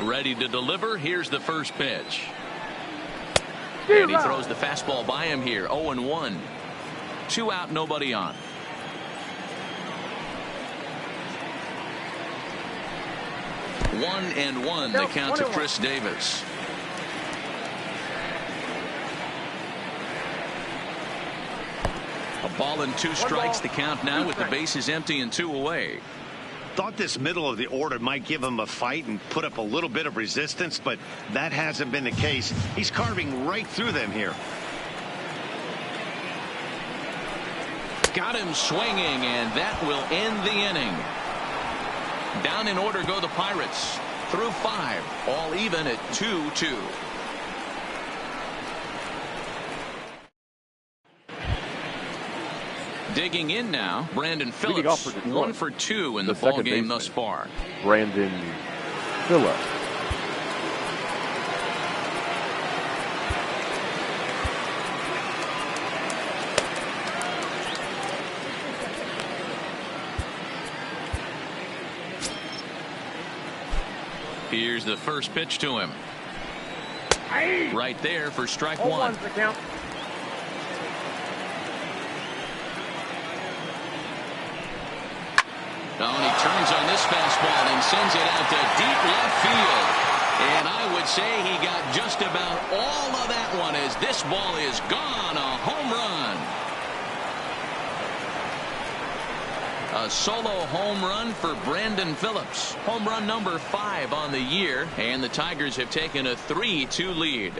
Ready to deliver. Here's the first pitch. And he throws the fastball by him here. 0-1. 2 out, nobody on. 1-1 the count to Chris Davis. A ball and 2 strikes the count now with the bases empty and 2 away. Thought this middle of the order might give him a fight and put up a little bit of resistance, but that hasn't been the case. He's carving right through them here. Got him swinging, and that will end the inning. Down in order go the Pirates. Through 5, all even at 2-2. Digging in now, Brandon Phillips. 1 for 2 in the ball game thus far. Brandon Phillips. Here's the first pitch to him. Right there for strike 1. Oh, and he turns on this fastball and sends it out to deep left field. And I would say he got just about all of that one as this ball is gone. A home run. A solo home run for Brandon Phillips. Home run number 5 on the year, and the Tigers have taken a 3-2 lead.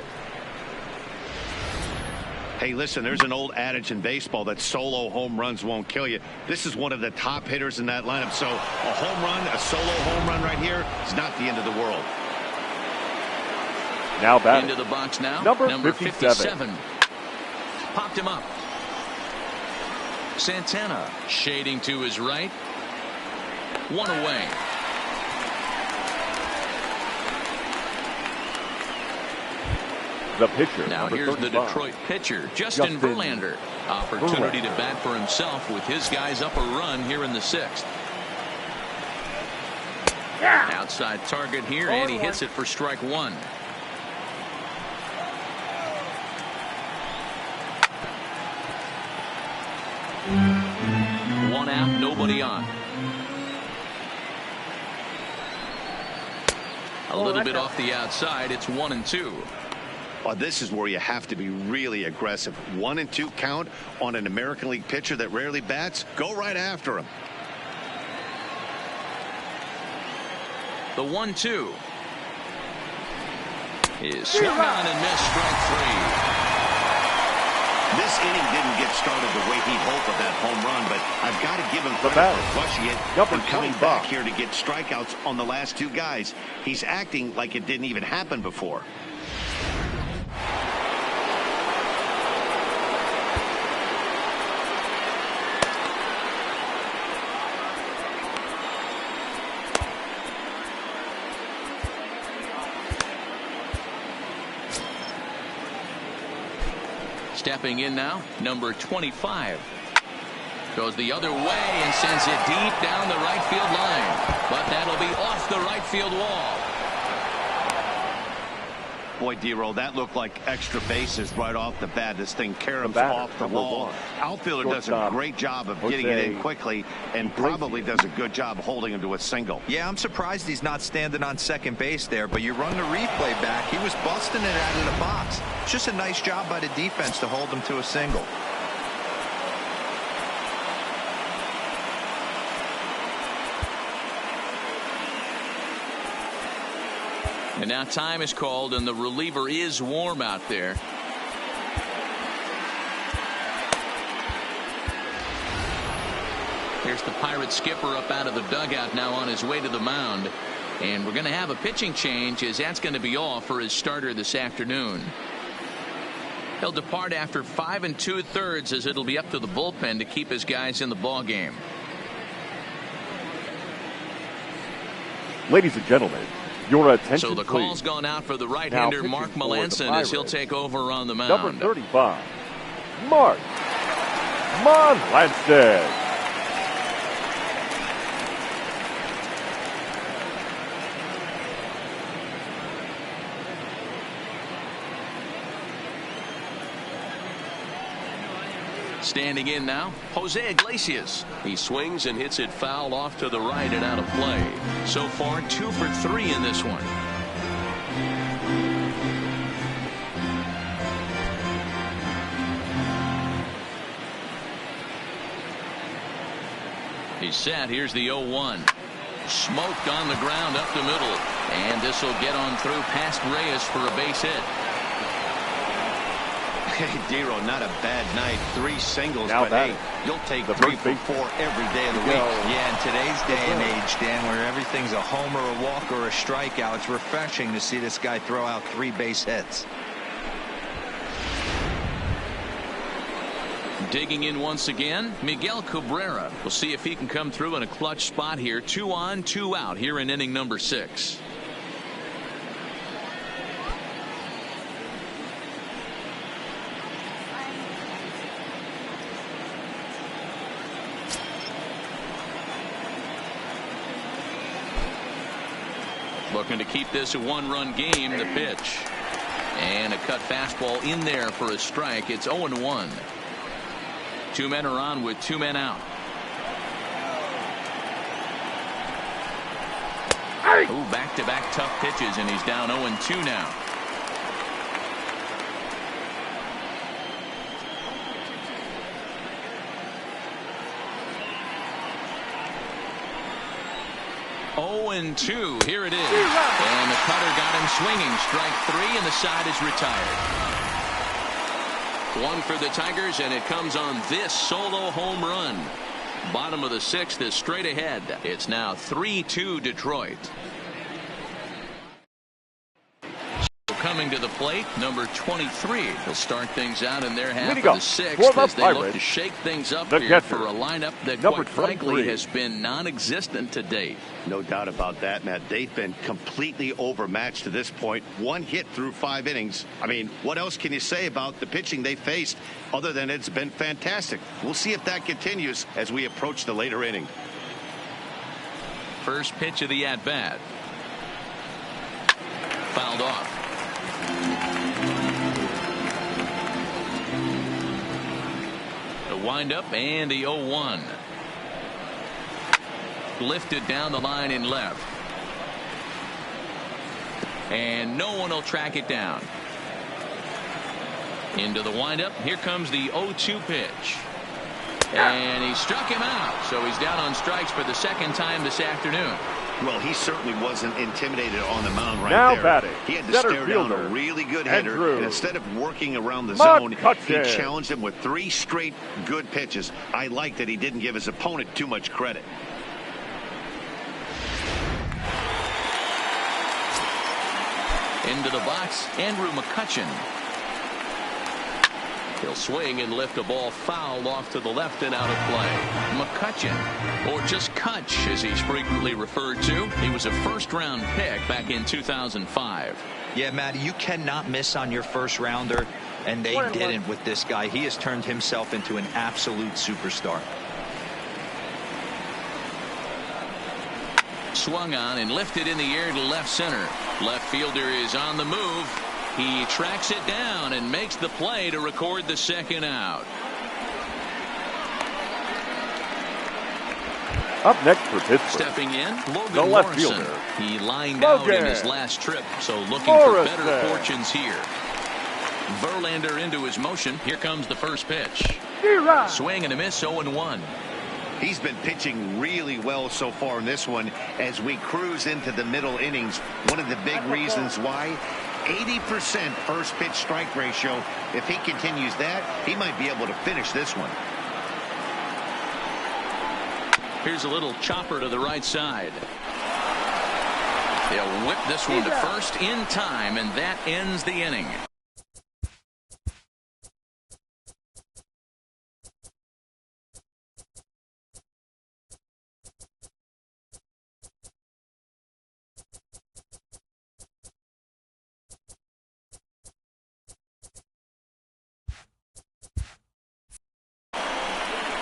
Hey, listen, there's an old adage in baseball that solo home runs won't kill you. This is one of the top hitters in that lineup, so a home run, a solo home run right here is not the end of the world. Now back into the box now. Number 57. Popped him up. Santana shading to his right. 1 away. The pitcher. Now here's the Detroit pitcher, Justin Verlander. Opportunity to bat for himself with his guys up a run here in the 6th. Outside target here, and he hits it for strike 1. One out, nobody on. A little bit off the outside. It's 1-2. Well, this is where you have to be really aggressive. 1-2 count on an American League pitcher that rarely bats. Go right after him. The 1-2 is swung on and missed, strike 3. This inning didn't get started the way he'd hoped with that home run, but I've got to give him credit for flushing it and coming back here to get strikeouts on the last 2 guys. He's acting like it didn't even happen before. Stepping in now, number 25. Goes the other way and sends it deep down the right field line. But that'll be off the right field wall. Boy, D-Roll, that looked like extra bases right off the bat. This thing caroms off the wall. Outfielder does a great job of getting it in quickly and probably does a good job holding him to a single. Yeah, I'm surprised he's not standing on second base there, but you run the replay back. He was busting it out of the box. It's just a nice job by the defense to hold him to a single. And now time is called, and the reliever is warm out there. Here's the Pirates skipper up out of the dugout now on his way to the mound. And we're going to have a pitching change, as that's going to be all for his starter this afternoon. He'll depart after 5 2/3, as it'll be up to the bullpen to keep his guys in the ball game. Ladies and gentlemen, your attention, so the please. call's gone out for the right-hander Mark Melanson as he'll take over on the mound. Number 35, Mark Melanson. Standing in now, Jose Iglesias. He swings and hits it foul off to the right and out of play. So far, 2 for 3 in this one. He's set. Here's the 0-1. Smoked on the ground up the middle. And this will get on through past Reyes for a base hit. Hey, Dero, not a bad night. 3 singles, now but hey, you'll take 3 for 4 every day of the week. Yeah, in today's day and age, Dan, where everything's a homer, a walk, or a strikeout, it's refreshing to see this guy throw out 3 base hits. Digging in once again, Miguel Cabrera. We'll see if he can come through in a clutch spot here. 2 on, 2 out here in inning number 6. Looking to keep this a 1-run game. The pitch. And a cut fastball in there for a strike. It's 0-1. 2 men are on with 2 men out. Ooh, back-to-back tough pitches, and he's down 0-2 now. And 2. Here it is. And the cutter got him swinging. Strike 3, and the side is retired. 1 for the Tigers, and it comes on this solo home run. Bottom of the 6th is straight ahead. It's now 3-2 Detroit. Coming to the plate, number 23. He'll start things out in their half of the 6th as they look to shake things up here for a lineup that, quite frankly, has been non-existent to date. No doubt about that, Matt. They've been completely overmatched to this point. 1 hit through 5 innings. I mean, what else can you say about the pitching they faced other than it's been fantastic? We'll see if that continues as we approach the later inning. First pitch of the at-bat. Fouled off. The windup and the 0-1. Lifted down the line in left. And no one will track it down. Into the windup. Here comes the 0-2 pitch. And he struck him out. So he's down on strikes for the 2nd time this afternoon. Well, he certainly wasn't intimidated on the mound right now there. Batting. He had to stare down a really good hitter, and instead of working around the zone, he challenged him with 3 straight good pitches. I like that he didn't give his opponent too much credit. Into the box, Andrew McCutchen. He'll swing and lift a ball foul off to the left and out of play. McCutchen, or just Kutch as he's frequently referred to. He was a first-round pick back in 2005. Yeah, Matty, you cannot miss on your first rounder, and they didn't with this guy. He has turned himself into an absolute superstar. Swung on and lifted in the air to left center. Left fielder is on the move. He tracks it down and makes the play to record the 2nd out. Up next for Pittsburgh, stepping in, Logan the left Morrison. fielder. He lined out in his last trip, so looking for better fortunes here. Verlander into his motion. Here comes the first pitch. Swing and a miss, 0-1. He's been pitching really well so far in this one as we cruise into the middle innings. One of the big reasons why, 80% first pitch strike ratio. If he continues that, he might be able to finish this one. Here's a little chopper to the right side. They'll whip this one to first in time, and that ends the inning.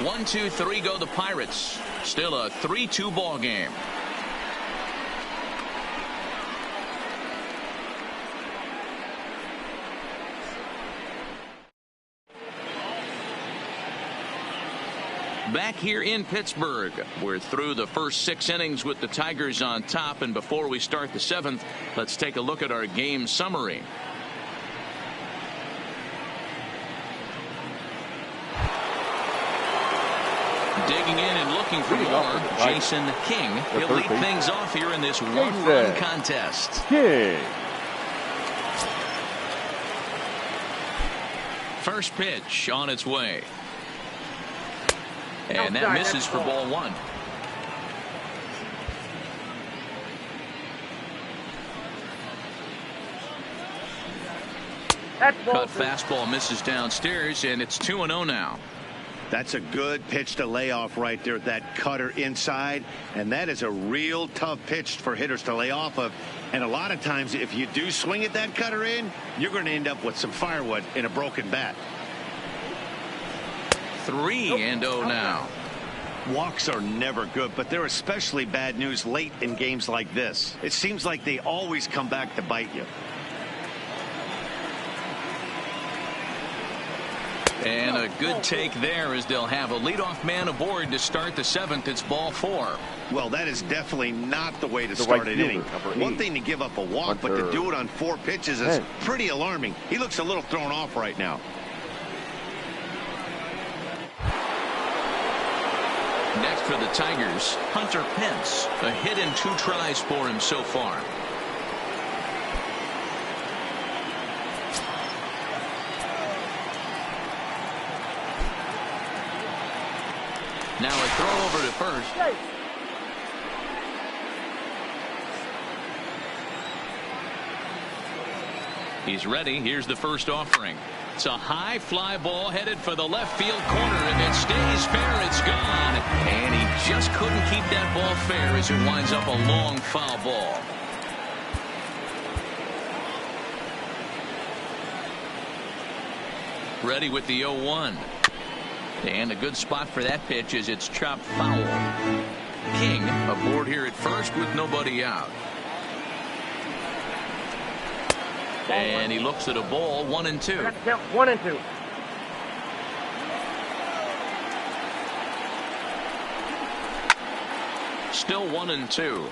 One, two, three go the Pirates. Still a 3-2 ball game. Back here in Pittsburgh, we're through the first 6 innings with the Tigers on top, and before we start the 7th, let's take a look at our game summary. Digging in and looking for more, Jason King. He'll lead things off here in this one-run contest. King. First pitch on its way. And that misses for ball 1. Cut fastball misses downstairs, and it's 2-0 now. That's a good pitch to lay off right there, that cutter inside, and that is a real tough pitch for hitters to lay off of. And a lot of times if you do swing at that cutter in, you're going to end up with some firewood in a broken bat. 3-0 now. Walks are never good, but they're especially bad news late in games like this. It seems like they always come back to bite you. And a good take there as they'll have a leadoff man aboard to start the 7th. It's ball 4. Well, that is definitely not the way to start an inning. One thing to give up a walk, but to do it on 4 pitches is pretty alarming. He looks a little thrown off right now. Next for the Tigers, Hunter Pence. A hit in 2 tries for him so far. Now a throw over to first. He's ready. Here's the first offering. It's a high fly ball headed for the left field corner. If it stays fair, it's gone. And he just couldn't keep that ball fair as it winds up a long foul ball. Ready with the 0-1. And a good spot for that pitch as it's chopped foul. King aboard here at first with nobody out. And he looks at a ball, 1-2. 1-2. Still 1-2.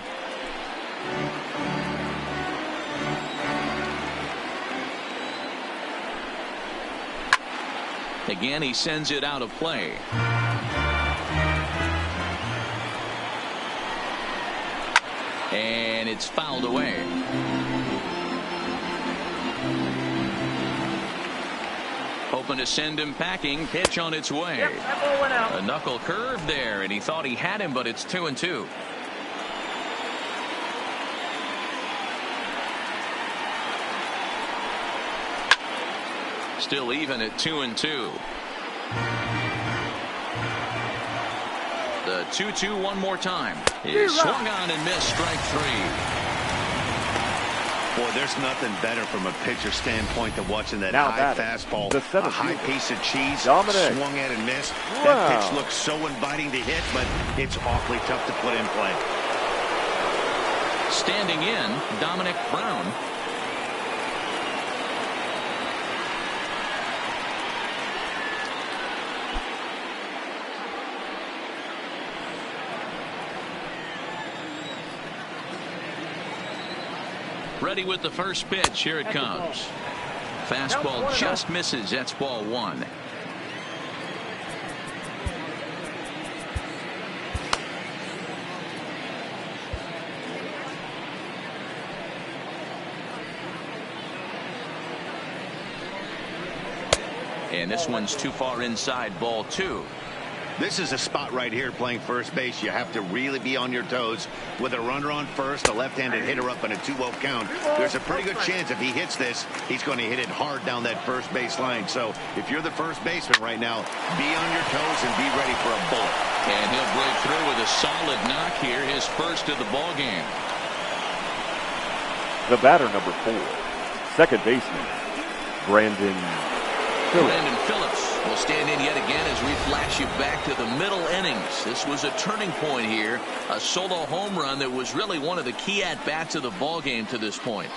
Again, he sends it out of play. And it's fouled away. Hoping to send him packing. Pitch on its way. Yep, that ball went out. A knuckle curve there, and he thought he had him, but it's 2-2. Still even at 2-2. The 2-2 one more time. He swung on and missed, strike 3. Boy, there's nothing better from a pitcher standpoint than watching that high fastball, a high piece of cheese, swung at and missed. Wow. That pitch looks so inviting to hit, but it's awfully tough to put in play. Standing in, Dominic Brown. Ready with the first pitch. Here it comes. Fastball just misses. That's ball 1. And this one's too far inside, ball 2. This is a spot right here playing first base. You have to really be on your toes. With a runner on first, a left-handed hitter up in a 2-0 count, there's a pretty good chance if he hits this, he's going to hit it hard down that first base line. So if you're the first baseman right now, be on your toes and be ready for a bullet. And he'll break through with a solid knock here, his first of the ball game. The batter, number 4, second baseman, Brandon Phillips will stand in yet again as we flash you back to the middle innings. This was a turning point here, a solo home run that was really one of the key at-bats of the ball game to this point.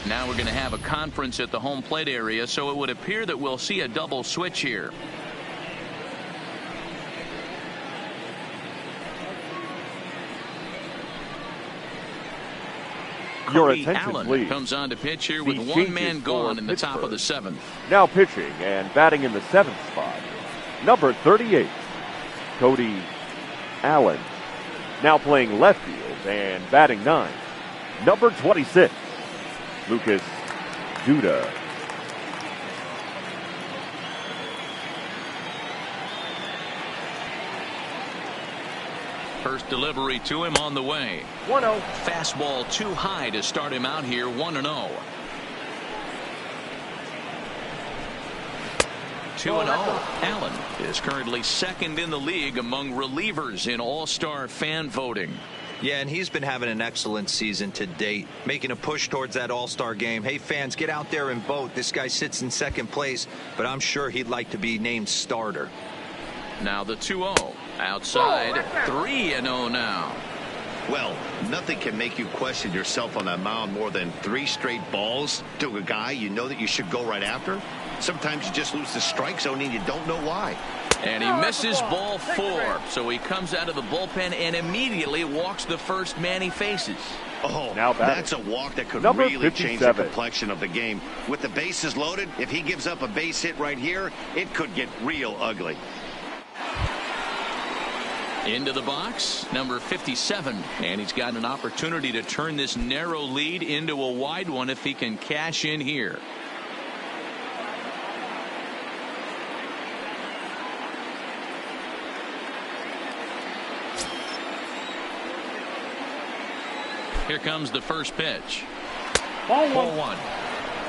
Now we're going to have a conference at the home plate area, so it would appear that we'll see a double switch here. Your Cody attention, Allen please. comes on to pitch here with These one man changes gone for in the top of the Pittsburgh. 7th. Now pitching and batting in the 7th spot, number 38, Cody Allen. Now playing left field and batting 9, number 26, Lucas Duda. First delivery to him on the way. 1-0. Fastball too high to start him out here, 1-0. 2-0. Allen is currently second in the league among relievers in All-Star fan voting. Yeah, and he's been having an excellent season to date, making a push towards that All-Star game. Hey, fans, get out there and vote. This guy sits in second place, but I'm sure he'd like to be named starter. Now the 2-0. Outside, 3-0 now. Well, nothing can make you question yourself on that mound more than 3 straight balls to a guy you know that you should go right after. Sometimes you just lose the strike zone and you don't know why. And he misses ball 4, so he comes out of the bullpen and immediately walks the first man he faces. Oh, now that's a walk that could number really 57. change the complexion of the game. With the bases loaded, if he gives up a base hit right here, it could get real ugly. Into the box, number 57, and he's got an opportunity to turn this narrow lead into a wide one if he can cash in here. Here comes the first pitch. Ball 1.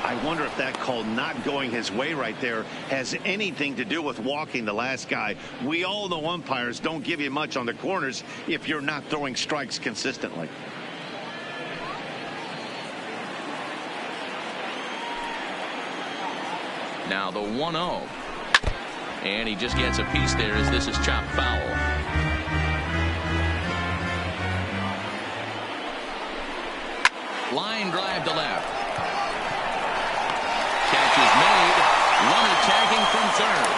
I wonder if that call not going his way right there has anything to do with walking the last guy. We all know umpires don't give you much on the corners if you're not throwing strikes consistently. Now the 1-0. And he just gets a piece there as this is chopped foul. Line drive to left. Catch is made. Runner tagging from third.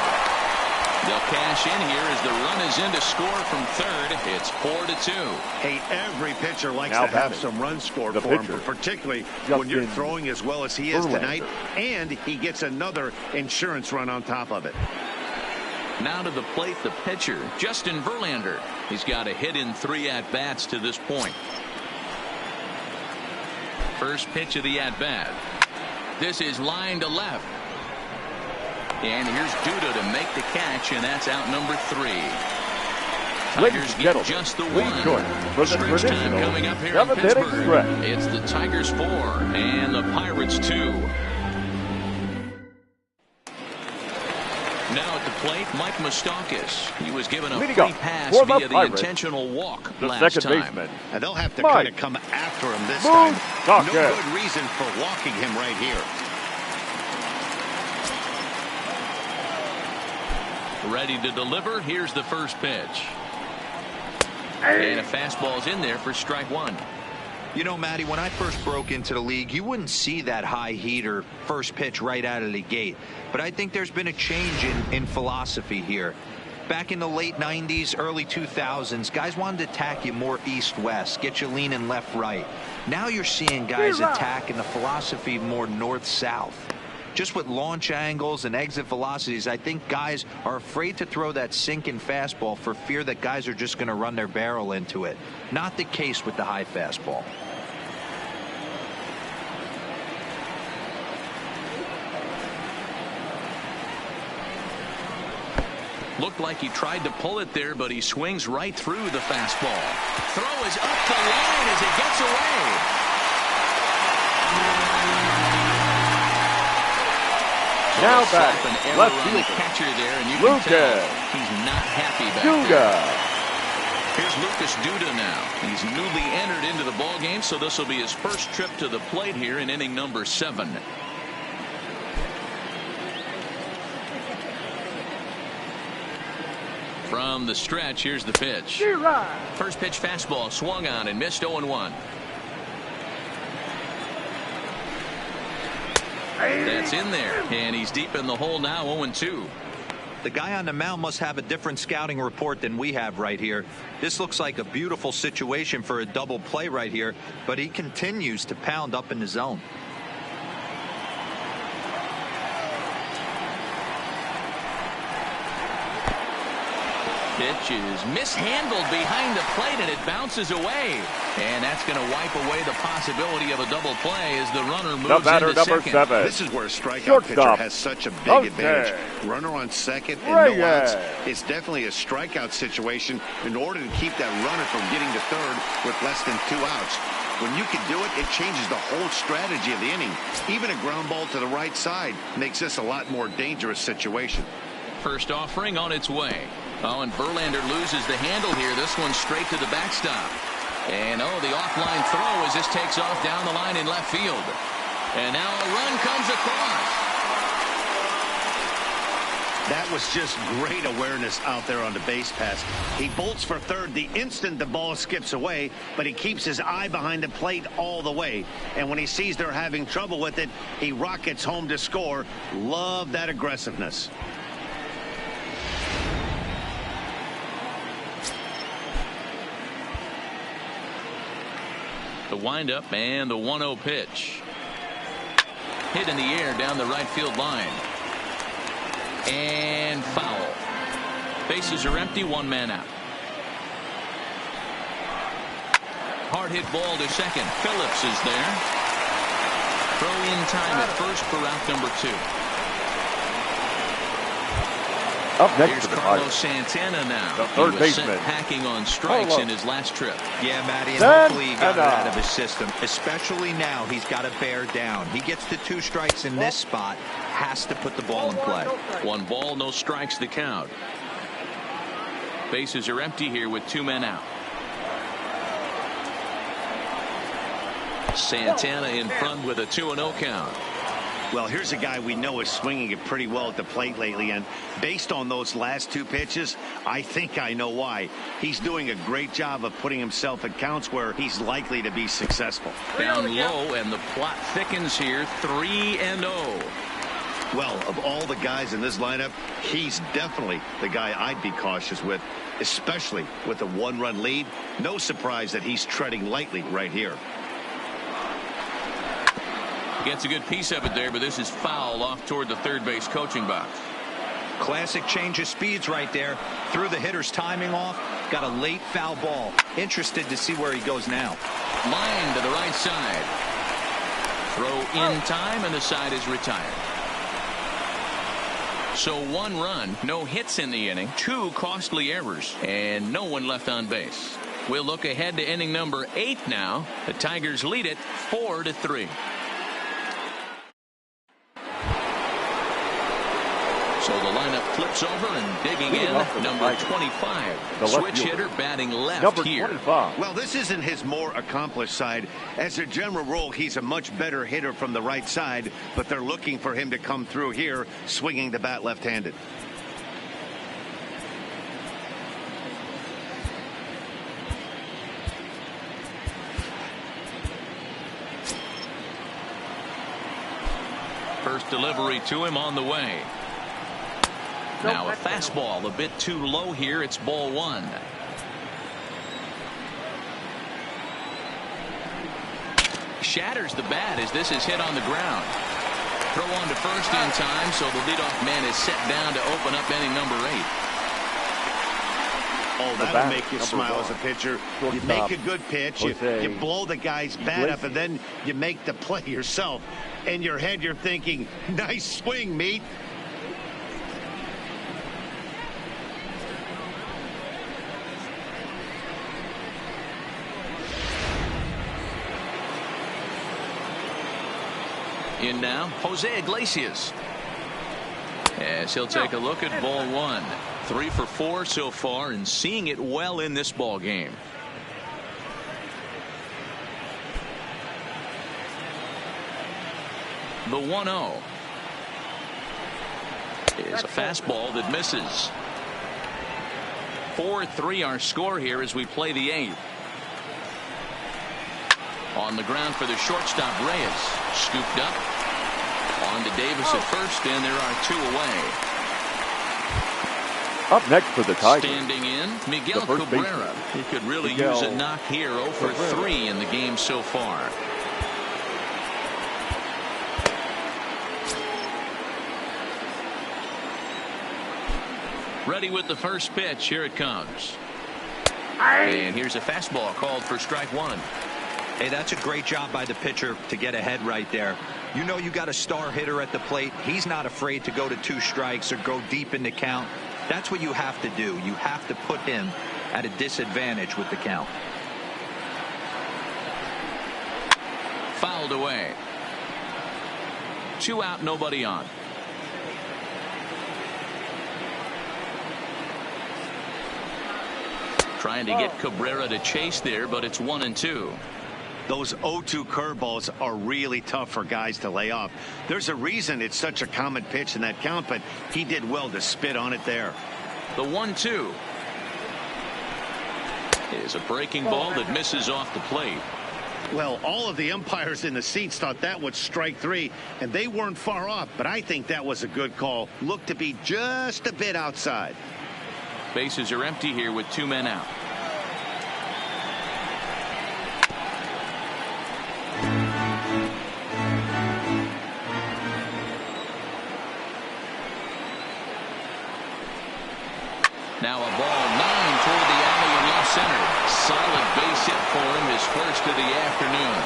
They'll cash in here as the run is in to score from third. It's 4-2. Hey, every pitcher likes now to have some runs scored for him, but particularly when you're throwing as well as he is tonight, and he gets another insurance run on top of it. Now to the plate, the pitcher, Justin Verlander. He's got a hit in 3 at-bats to this point. First pitch of the at-bat. This is line to left. And here's Duda to make the catch, and that's out number 3. Tigers get just the one. For the Stretch time coming up here in Pittsburgh. It's the Tigers 4 and the Pirates 2. Now at the plate, Mike Moustakas. He was given a free pass via the intentional walk last time. And they'll have to kind of come after him this time. No good reason for walking him right here. Ready to deliver. Here's the first pitch. And a fastball's in there for strike 1. You know, Matty, when I first broke into the league, you wouldn't see that high heater first pitch right out of the gate. But I think there's been a change in philosophy here. Back in the late 90s, early 2000s, guys wanted to attack you more east-west, get you leaning left-right. Now you're seeing guys attack in the philosophy more north-south. Just with launch angles and exit velocities, I think guys are afraid to throw that sinking fastball for fear that guys are just going to run their barrel into it. Not the case with the high fastball. Looked like he tried to pull it there, but he swings right through the fastball. Throw is up the line as it gets away. Now batting, left on the fielder, catcher there, and you can Lucas tell he's not happy back there. Here's Lucas Duda now. He's newly entered into the ball game, so this will be his first trip to the plate here in inning number 7. From the stretch, here's the pitch. First pitch fastball swung on and missed 0-1. That's in there, and he's deep in the hole now, 0-2. The guy on the mound must have a different scouting report than we have right here. This looks like a beautiful situation for a double play right here, but he continues to pound up in the zone. Pitch is mishandled behind the plate, and it bounces away. And that's going to wipe away the possibility of a double play as the runner moves into second. 7. This is where a strikeout Shortstop. pitcher has such a big advantage. Runner on second and no outs. It's definitely a strikeout situation in order to keep that runner from getting to third with less than 2 outs. When you can do it, it changes the whole strategy of the inning. Even a ground ball to the right side makes this a lot more dangerous situation. First offering on its way. Oh, and Verlander loses the handle here. This one straight to the backstop. And, oh, the offline throw as this takes off down the line in left field. And now a run comes across. That was just great awareness out there on the base pass. He bolts for third the instant the ball skips away, but he keeps his eye behind the plate all the way. And when he sees they're having trouble with it, he rockets home to score. Love that aggressiveness. The windup and the 1-0 pitch. Hit in the air down the right field line. And foul. Bases are empty, 1 man out. Hard hit ball to second. Phillips is there. Throw in time at first for out number 2. Up next Here's to the Carlos Santana now. the third he was sent baseman. packing on strikes in his last trip. Yeah, Matty, and hopefully he got it out of his system. Especially now, he's got to bear down. He gets to 2 strikes in this spot, has to put the ball in play. 1 ball, no strikes the count. Bases are empty here with 2 men out. Santana in front with a 2-0 count. Well, here's a guy we know is swinging it pretty well at the plate lately, and based on those last 2 pitches, I think I know why. He's doing a great job of putting himself at counts where he's likely to be successful. Down low, and the plot thickens here, 3-0. Well, of all the guys in this lineup, he's definitely the guy I'd be cautious with, especially with a 1-run lead. No surprise that he's treading lightly right here. Gets a good piece of it there, but this is foul off toward the third base coaching box. Classic change of speeds right there. Threw the hitter's timing off. Got a late foul ball. Interested to see where he goes now. Line to the right side. Throw in time, and the side is retired. So 1 run, no hits in the inning, 2 costly errors, and no one left on base. We'll look ahead to inning number 8 now. The Tigers lead it 4-3. So the lineup flips over and digging in, number 25. The Switch hitter batting left number here. 25. Well, this isn't his more accomplished side. As a general rule, he's a much better hitter from the right side, but they're looking for him to come through here, swinging the bat left-handed. First delivery to him on the way. Now a fastball a bit too low here. It's ball one. Shatters the bat as this is hit on the ground. Throw on to first in time, so the leadoff man is set down to open up inning number 8. Oh, that'll make you smile as a pitcher. You make a good pitch, you blow the guy's bat up, and then you make the play yourself. In your head, you're thinking, nice swing, meat. In now, Jose Iglesias. As he'll take a look at ball one. 3 for 4 so far and seeing it well in this ball game. The 1-0 is a fastball that misses. 4-3 our score here as we play the 8th. On the ground for the shortstop, Reyes. Scooped up. On to Davis at first, and there are 2 away. Up next for the Tigers. Standing in, Miguel Cabrera. He could really use a knock here. 0 for 3 in the game so far. Ready with the first pitch. Here it comes. And here's a fastball called for strike 1. Hey, that's a great job by the pitcher to get ahead right there. You know you got a star hitter at the plate. He's not afraid to go to 2 strikes or go deep in the count. That's what you have to do. You have to put him at a disadvantage with the count. Fouled away. 2 out, nobody on. Trying to get Cabrera to chase there, but it's 1-2. Those 0-2 curveballs are really tough for guys to lay off. There's a reason it's such a common pitch in that count, but he did well to spit on it there. The 1-2 is a breaking ball that misses off the plate. Well, all of the umpires in the seats thought that was strike 3, and they weren't far off, but I think that was a good call. Looked to be just a bit outside. Bases are empty here with 2 men out. Now a ball 9 toward the alley in left center. Solid base hit for him, his first of the afternoon.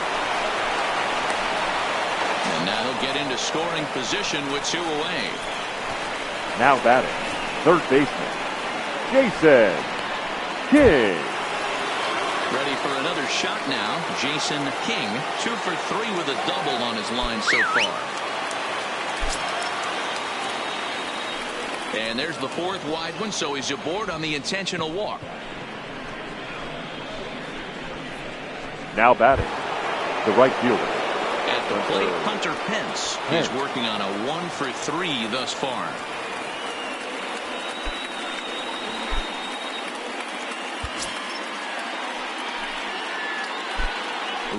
And now he'll get into scoring position with 2 away. Now batting, third baseman, Jason King. Ready for another shot now. Jason King, 2 for 3 with a double on his line so far. And there's the 4th wide one, so he's aboard on the intentional walk. Now batting, the right fielder. At the plate, Hunter Pence. He's working on a 1 for 3 thus far.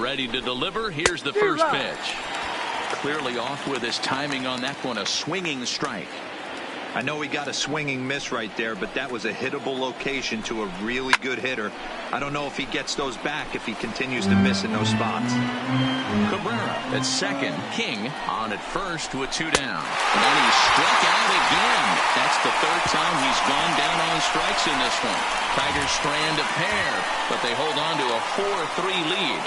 Ready to deliver. Here's the first pitch. Clearly off with his timing on that one. A swinging strike. I know he got a swinging miss right there, but that was a hittable location to a really good hitter. I don't know if he gets those back if he continues to miss in those spots. Cabrera at second. King on at first with 2 down. And he struck out again. That's the 3rd time he's gone down on strikes in this one. Tigers strand a pair, but they hold on to a 4-3 lead.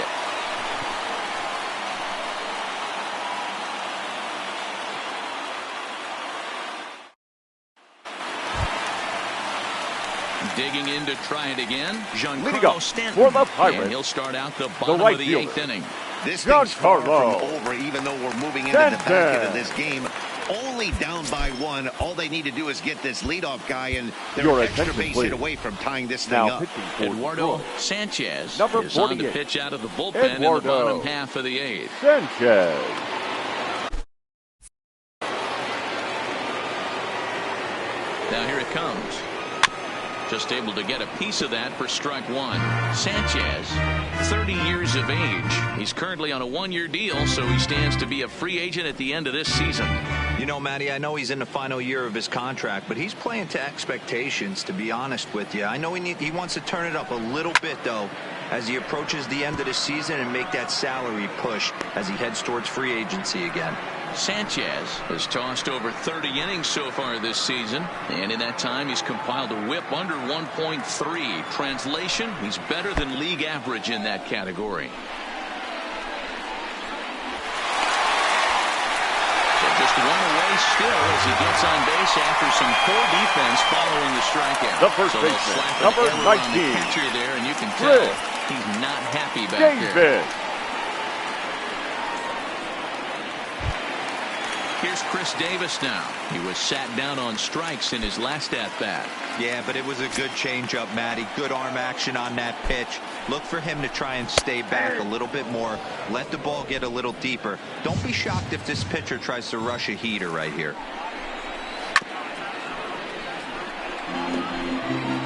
Digging in to try it again, Giancarlo Stanton. For the Pirates, and he'll start out the bottom of the 8th inning. This thing's far from over, even though we're moving into the back end of this game. Only down by 1. All they need to do is get this leadoff guy and they're extra base hit away from tying this thing up. Eduardo Sanchez is on to pitch out of the bullpen in the bottom half of the 8th. Sanchez. Now here it comes. Just able to get a piece of that for strike 1. Sanchez, 30 years of age. He's currently on a 1-year deal, so he stands to be a free agent at the end of this season. You know, Matty, I know he's in the final year of his contract, but he's playing to expectations, to be honest with you. I know he wants to turn it up a little bit, though, as he approaches the end of the season and make that salary push as he heads towards free agency again. Sanchez has tossed over 30 innings so far this season, and in that time he's compiled a whip under 1.3. Translation, he's better than league average in that category. Just one away still as he gets on base after some poor defense following the strikeout. The first baseman, number 19. The catcher there, and you can tell he's not happy back there. Here's Chris Davis now. He was sat down on strikes in his last at-bat. Yeah, but it was a good changeup, Matty. Good arm action on that pitch. Look for him to try and stay back a little bit more. Let the ball get a little deeper. Don't be shocked if this pitcher tries to rush a heater right here.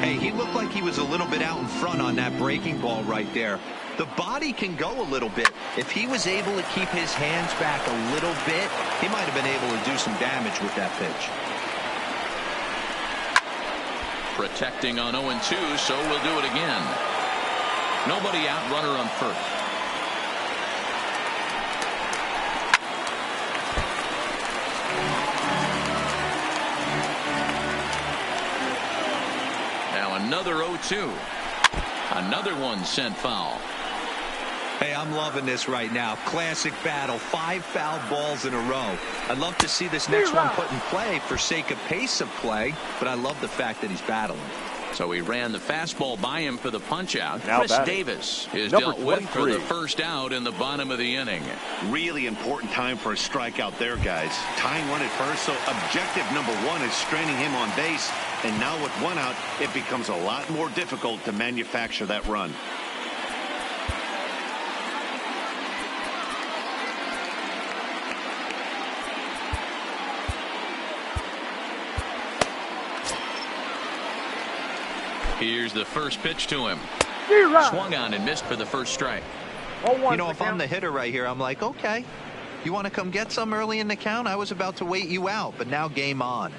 Hey, he looked like he was a little bit out in front on that breaking ball right there. The body can go a little bit. If he was able to keep his hands back a little bit, he might have been able to do some damage with that pitch. Protecting on 0-2, so we'll do it again. Nobody out, runner on first. Now another 0-2. Another one sent foul. Hey, I'm loving this right now. Classic battle. 5 foul balls in a row. I'd love to see this next one put in play for sake of pace of play, but I love the fact that he's battling. So he ran the fastball by him for the punch out. Now Chris batting. Davis is Number dealt with 23. for the first out in the bottom of the inning. Really important time for a strikeout there, guys. Tying one at first, so objective number 1 is straining him on base. And now with 1 out, it becomes a lot more difficult to manufacture that run. Here's the first pitch to him. Swung on and missed for the first strike. You know, if I'm the hitter right here, I'm like, okay, you want to come get some early in the count? I was about to wait you out, but now game on.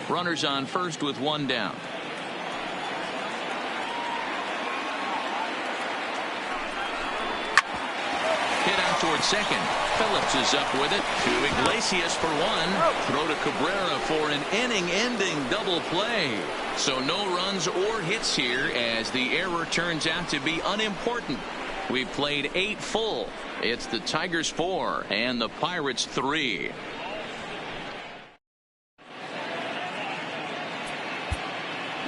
Runners on first with 1 down. Hit out towards second. Phillips is up with it to Iglesias for 1. Throw to Cabrera for an inning-ending double play. So no runs or hits here as the error turns out to be unimportant. We've played 8 full. It's the Tigers 4 and the Pirates 3.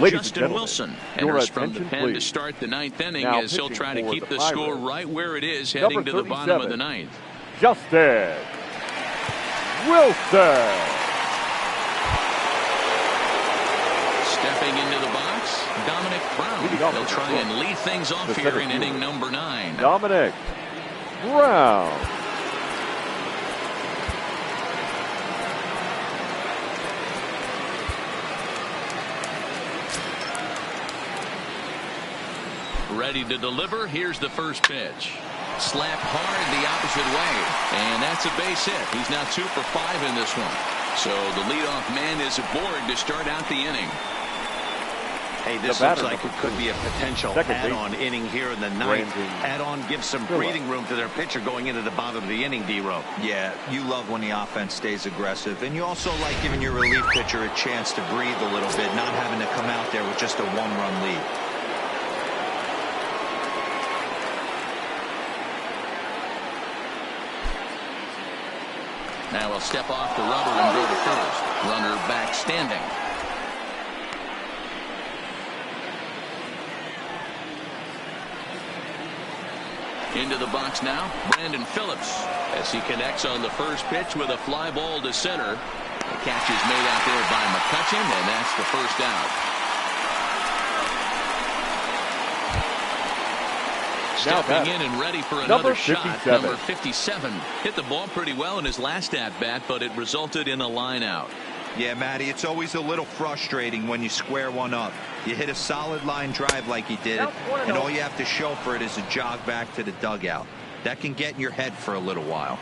Justin Wilson enters from the pen to start the 9th inning now as he'll try to keep the Pirates, score right where it is heading to the bottom of the 9th. Justin Wilson. Stepping into the box, Dominic Brown. He'll try and lead things off here in inning number 9. Dominic Brown. Ready to deliver. Here's the first pitch. Slapped hard the opposite way. And that's a base hit. He's now 2 for 5 in this one. So the leadoff man is aboard to start out the inning. Hey, this looks like it could be a potential add-on inning here in the 9th. Add-on gives some breathing room to their pitcher going into the bottom of the inning, D-Row. Yeah, you love when the offense stays aggressive. And you also like giving your relief pitcher a chance to breathe a little bit, not having to come out there with just a 1-run lead. Now he'll step off the rubber and go to first. Runner back standing. Into the box now, Brandon Phillips, as he connects on the first pitch with a fly ball to center. The catch is made out there by McCutchen, and that's the first out. Stepping in and ready for another shot. Number 57 hit the ball pretty well in his last at-bat, but it resulted in a line out. Yeah, Matty, it's always a little frustrating when you square one up. You hit a solid line drive like he did, and all you have to show for it is a jog back to the dugout. That can get in your head for a little while.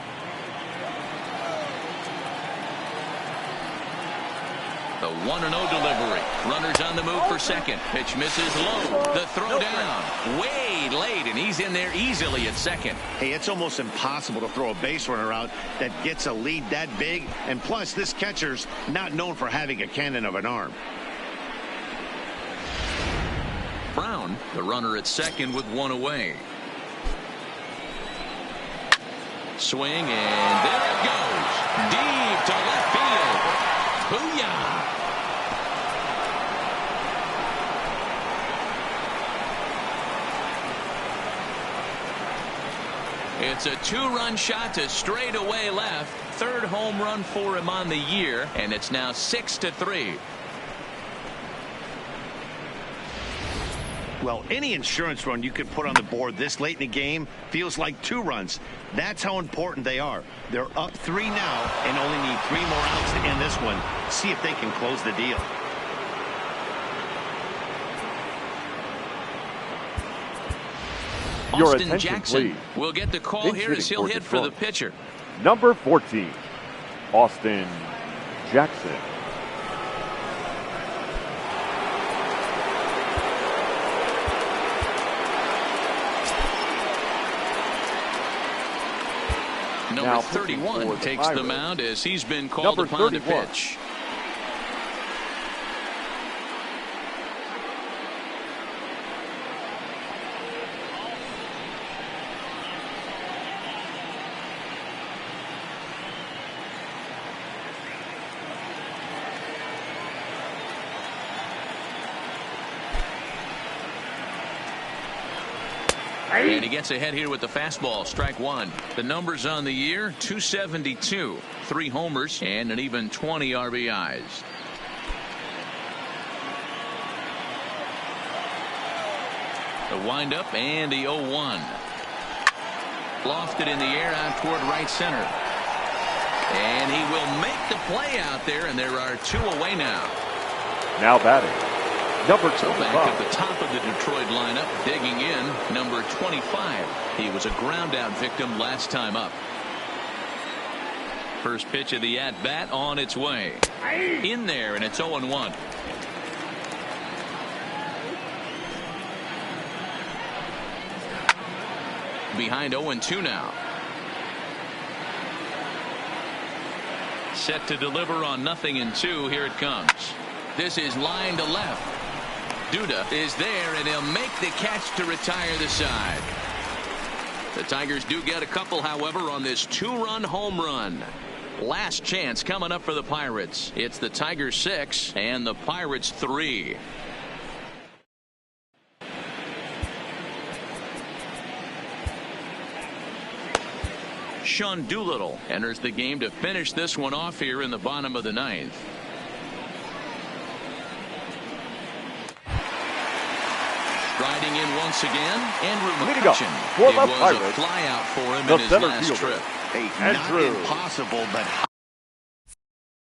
The 1-0 delivery. Runners on the move for second. Pitch misses low. The throw down. Way late, and he's in there easily at second. Hey, it's almost impossible to throw a base runner out that gets a lead that big. And plus, this catcher's not known for having a cannon of an arm. Brown, the runner at second with one away. Swing, and there it goes. Deep to left field. Booyah! It's a two-run shot to straightaway left. Third home run for him on the year, and it's now 6-3. Well, any insurance run you could put on the board this late in the game feels like 2 runs. That's how important they are. They're up 3 now and only need 3 more outs to end this one. See if they can close the deal. Your Austin attention, Jackson please. will get the call here as he'll hit for the pitcher. Number 14, Austin Jackson. Number 31 takes the mound as he's been called upon to pitch. And he gets ahead here with the fastball. Strike one. The numbers on the year: 272, 3 homers, and an even 20 RBIs. The windup and the 0-1. Lofted in the air out toward right center. And he will make the play out there, and there are 2 away now. Now batting, number 25. So back at the top of the Detroit lineup, digging in, number 25. He was a ground out victim last time up. First pitch of the at-bat on its way. In there, and it's 0-1. Behind 0-2 now. Set to deliver on 0-2. Here it comes. This is line to left. Duda is there, and he'll make the catch to retire the side. The Tigers do get a couple, however, on this 2-run home run. Last chance coming up for the Pirates. It's the Tigers 6 and the Pirates 3. Sean Doolittle enters the game to finish this one off here in the bottom of the 9th. Riding in once again, Andrew McCutcheon. It was a fly out for him in his last trip. Hey, not impossible, but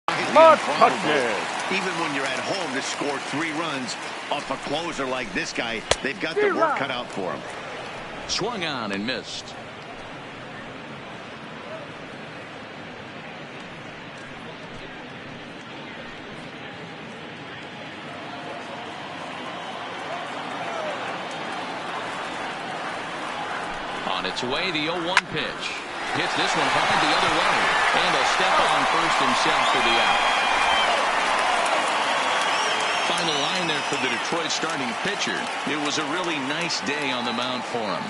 McCutcheon. even when you're at home to score 3 runs off a closer like this guy, they've got their work cut out for him. Swung on and missed. On its way, the 0-1 pitch. Hits this one hard the other way. And a step on first himself for the out. Final line there for the Detroit starting pitcher. It was a really nice day on the mound for him.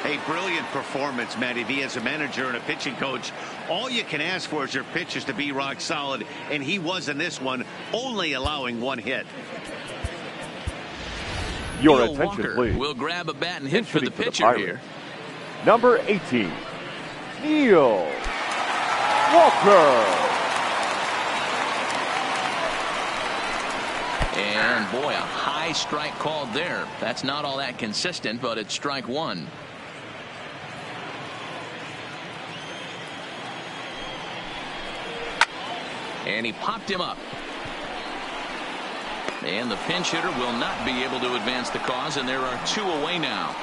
A brilliant performance, Matty V. As a manager and a pitching coach, all you can ask for is your pitchers to be rock solid, and he was in this one, only allowing 1 hit. Your Neil attention, Walker please. will grab a bat and hit for the pitcher here. Number 18, Neil Walker. And boy, a high strike called there. That's not all that consistent, but it's strike 1. And he popped him up. And the pinch hitter will not be able to advance the cause, and there are 2 away now.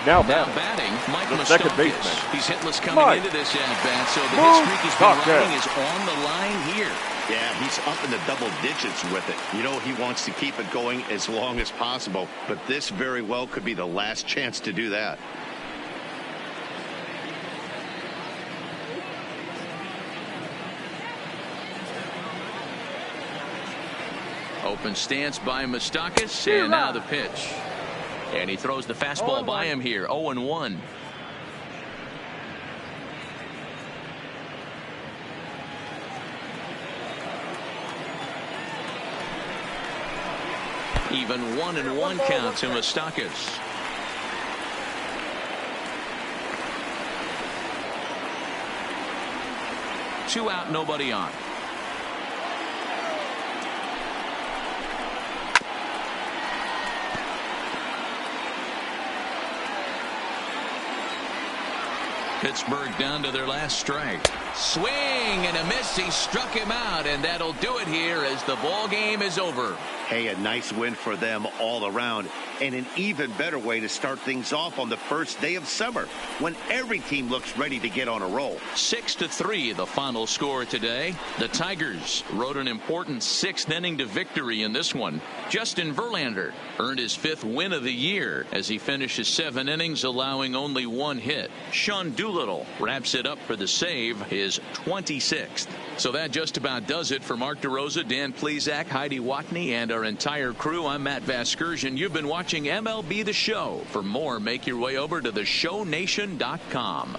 Now batting, Mike the second baseman. He's hitless coming into this at bat, so the hit streak he's been riding is on the line here. Yeah, he's up in the double digits with it. You know, he wants to keep it going as long as possible, but this very well could be the last chance to do that. Open stance by Moustakas, and now the pitch. And he throws the fastball by him here, 0-1. Even 1-1 count to Moustakas. Two out, nobody on. Pittsburgh down to their last strike. Swing and a miss. He struck him out, and that'll do it here as the ball game is over. Hey, a nice win for them all around, and an even better way to start things off on the first day of summer when every team looks ready to get on a roll. 6-3 the final score today. The Tigers rode an important 6th inning to victory in this one. Justin Verlander earned his 5th win of the year as he finishes 7 innings, allowing only 1 hit. Sean Doolittle wraps it up for the save, his 26th. So that just about does it for Mark DeRosa, Dan Plesac, Heidi Watney, and our entire crew. I'm Matt Vasgersian. You've been watching MLB The Show. For more, make your way over to theshownation.com.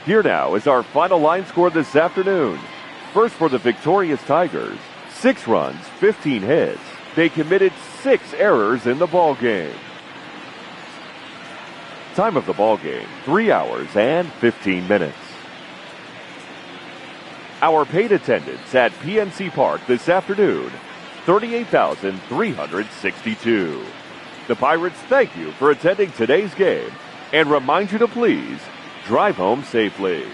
Here now is our final line score this afternoon. First for the victorious Tigers, 6 runs, 15 hits. They committed 6 errors in the ball game. Time of the ball game, 3 hours and 15 minutes. Our paid attendance at PNC Park this afternoon, 38,362. The Pirates thank you for attending today's game and remind you to please drive home safely.